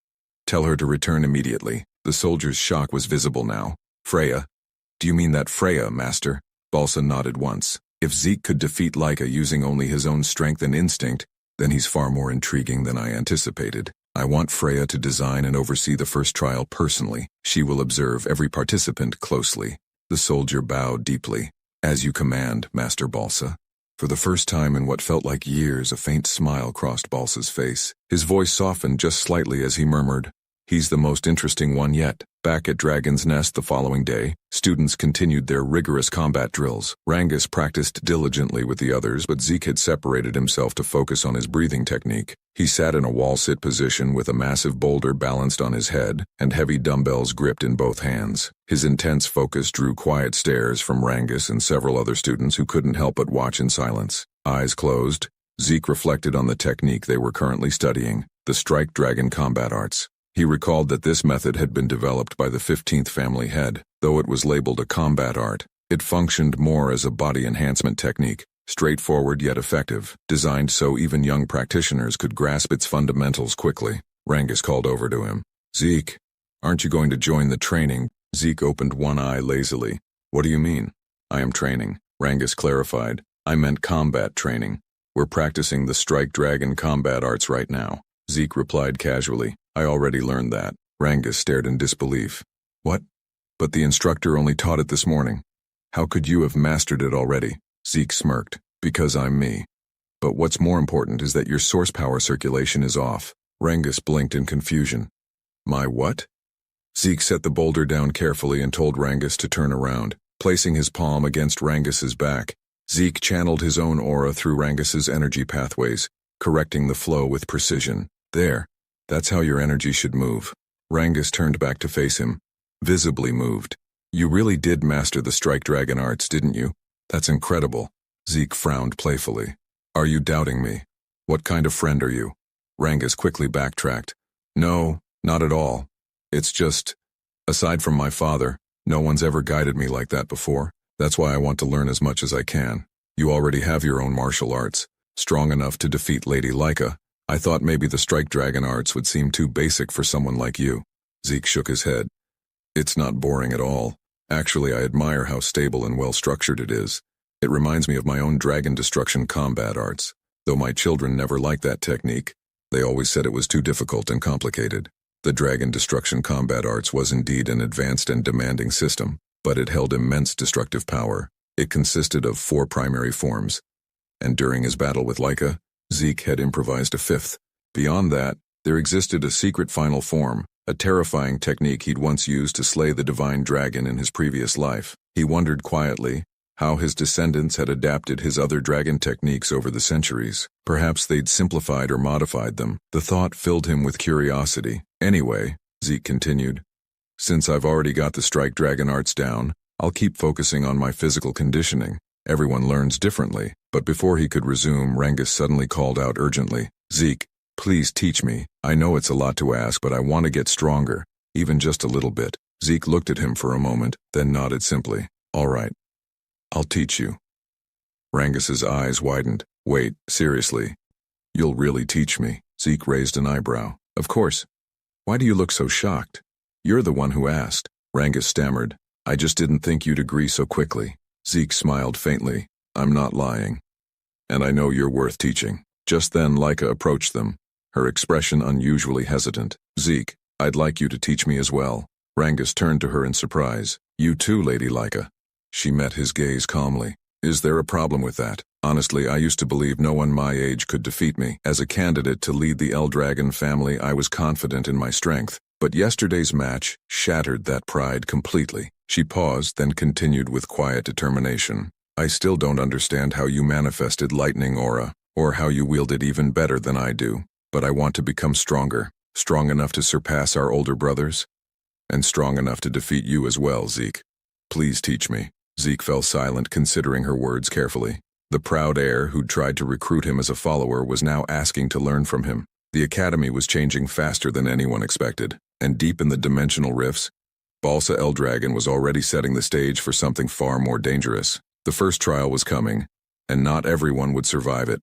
Tell her to return immediately. The soldier's shock was visible now. Freya? Do you mean that Freya, Master? Balsa nodded once. If Zeke could defeat Laika using only his own strength and instinct, then he's far more intriguing than I anticipated. I want Freya to design and oversee the first trial personally. She will observe every participant closely. The soldier bowed deeply. As you command, Master Balsa. For the first time in what felt like years, a faint smile crossed Balsa's face. His voice softened just slightly as he murmured, He's the most interesting one yet. Back at Dragon's Nest the following day, students continued their rigorous combat drills. Rangus practiced diligently with the others, but Zeke had separated himself to focus on his breathing technique. He sat in a wall-sit position with a massive boulder balanced on his head and heavy dumbbells gripped in both hands. His intense focus drew quiet stares from Rangus and several other students who couldn't help but watch in silence. Eyes closed, Zeke reflected on the technique they were currently studying, the Strike Dragon combat arts. He recalled that this method had been developed by the 15th family head. Though it was labeled a combat art, it functioned more as a body enhancement technique, straightforward yet effective, designed so even young practitioners could grasp its fundamentals quickly. Rangus called over to him. Zeke, aren't you going to join the training? Zeke opened one eye lazily. What do you mean? I am training, Rangus clarified. I meant combat training. We're practicing the Strike Dragon combat arts right now. Zeke replied casually. I already learned that. Rangus stared in disbelief. What? But the instructor only taught it this morning. How could you have mastered it already? Zeke smirked. Because I'm me. But what's more important is that your source power circulation is off. Rangus blinked in confusion. My what? Zeke set the boulder down carefully and told Rangus to turn around. Placing his palm against Rangus's back, Zeke channeled his own aura through Rangus's energy pathways, correcting the flow with precision. There. That's how your energy should move. Rangus turned back to face him, visibly moved. You really did master the Strike Dragon arts, didn't you? That's incredible. Zeke frowned playfully. Are you doubting me? What kind of friend are you? Rangus quickly backtracked. No, not at all. It's just, aside from my father, no one's ever guided me like that before. That's why I want to learn as much as I can. You already have your own martial arts, strong enough to defeat Lady Laika. I thought maybe the Strike Dragon arts would seem too basic for someone like you. Zeke shook his head. It's not boring at all. Actually, I admire how stable and well-structured it is. It reminds me of my own dragon destruction combat arts. Though my children never liked that technique, they always said it was too difficult and complicated. The dragon destruction combat arts was indeed an advanced and demanding system, but it held immense destructive power. It consisted of 4 primary forms, and during his battle with Laika, Zeke had improvised a 5th. Beyond that, there existed a secret final form, a terrifying technique he'd once used to slay the divine dragon in his previous life. He wondered quietly how his descendants had adapted his other dragon techniques over the centuries. Perhaps they'd simplified or modified them. The thought filled him with curiosity. Anyway, Zeke continued, since I've already got the Strike Dragon arts down, I'll keep focusing on my physical conditioning. Everyone learns differently, but before he could resume, Rangus suddenly called out urgently, Zeke, please teach me. I know it's a lot to ask, but I want to get stronger, even just a little bit. Zeke looked at him for a moment, then nodded simply. All right. I'll teach you. Rangus's eyes widened. Wait, seriously? You'll really teach me? Zeke raised an eyebrow. Of course. Why do you look so shocked? You're the one who asked. Rangus stammered. I just didn't think you'd agree so quickly. Zeke smiled faintly. I'm not lying. And I know you're worth teaching. Just then Laika approached them, her expression unusually hesitant. Zeke, I'd like you to teach me as well. Rangus turned to her in surprise. You too, Lady Laika. She met his gaze calmly. Is there a problem with that? Honestly, I used to believe no one my age could defeat me. As a candidate to lead the Eldragon family, I was confident in my strength. But yesterday's match shattered that pride completely. She paused, then continued with quiet determination. I still don't understand how you manifested lightning aura, or how you wield it even better than I do. But I want to become stronger, strong enough to surpass our older brothers, and strong enough to defeat you as well, Zeke. Please teach me. Zeke fell silent, considering her words carefully. The proud heir who'd tried to recruit him as a follower was now asking to learn from him. The academy was changing faster than anyone expected, and deep in the dimensional rifts, Balsa Eldragon was already setting the stage for something far more dangerous. The first trial was coming, and not everyone would survive it.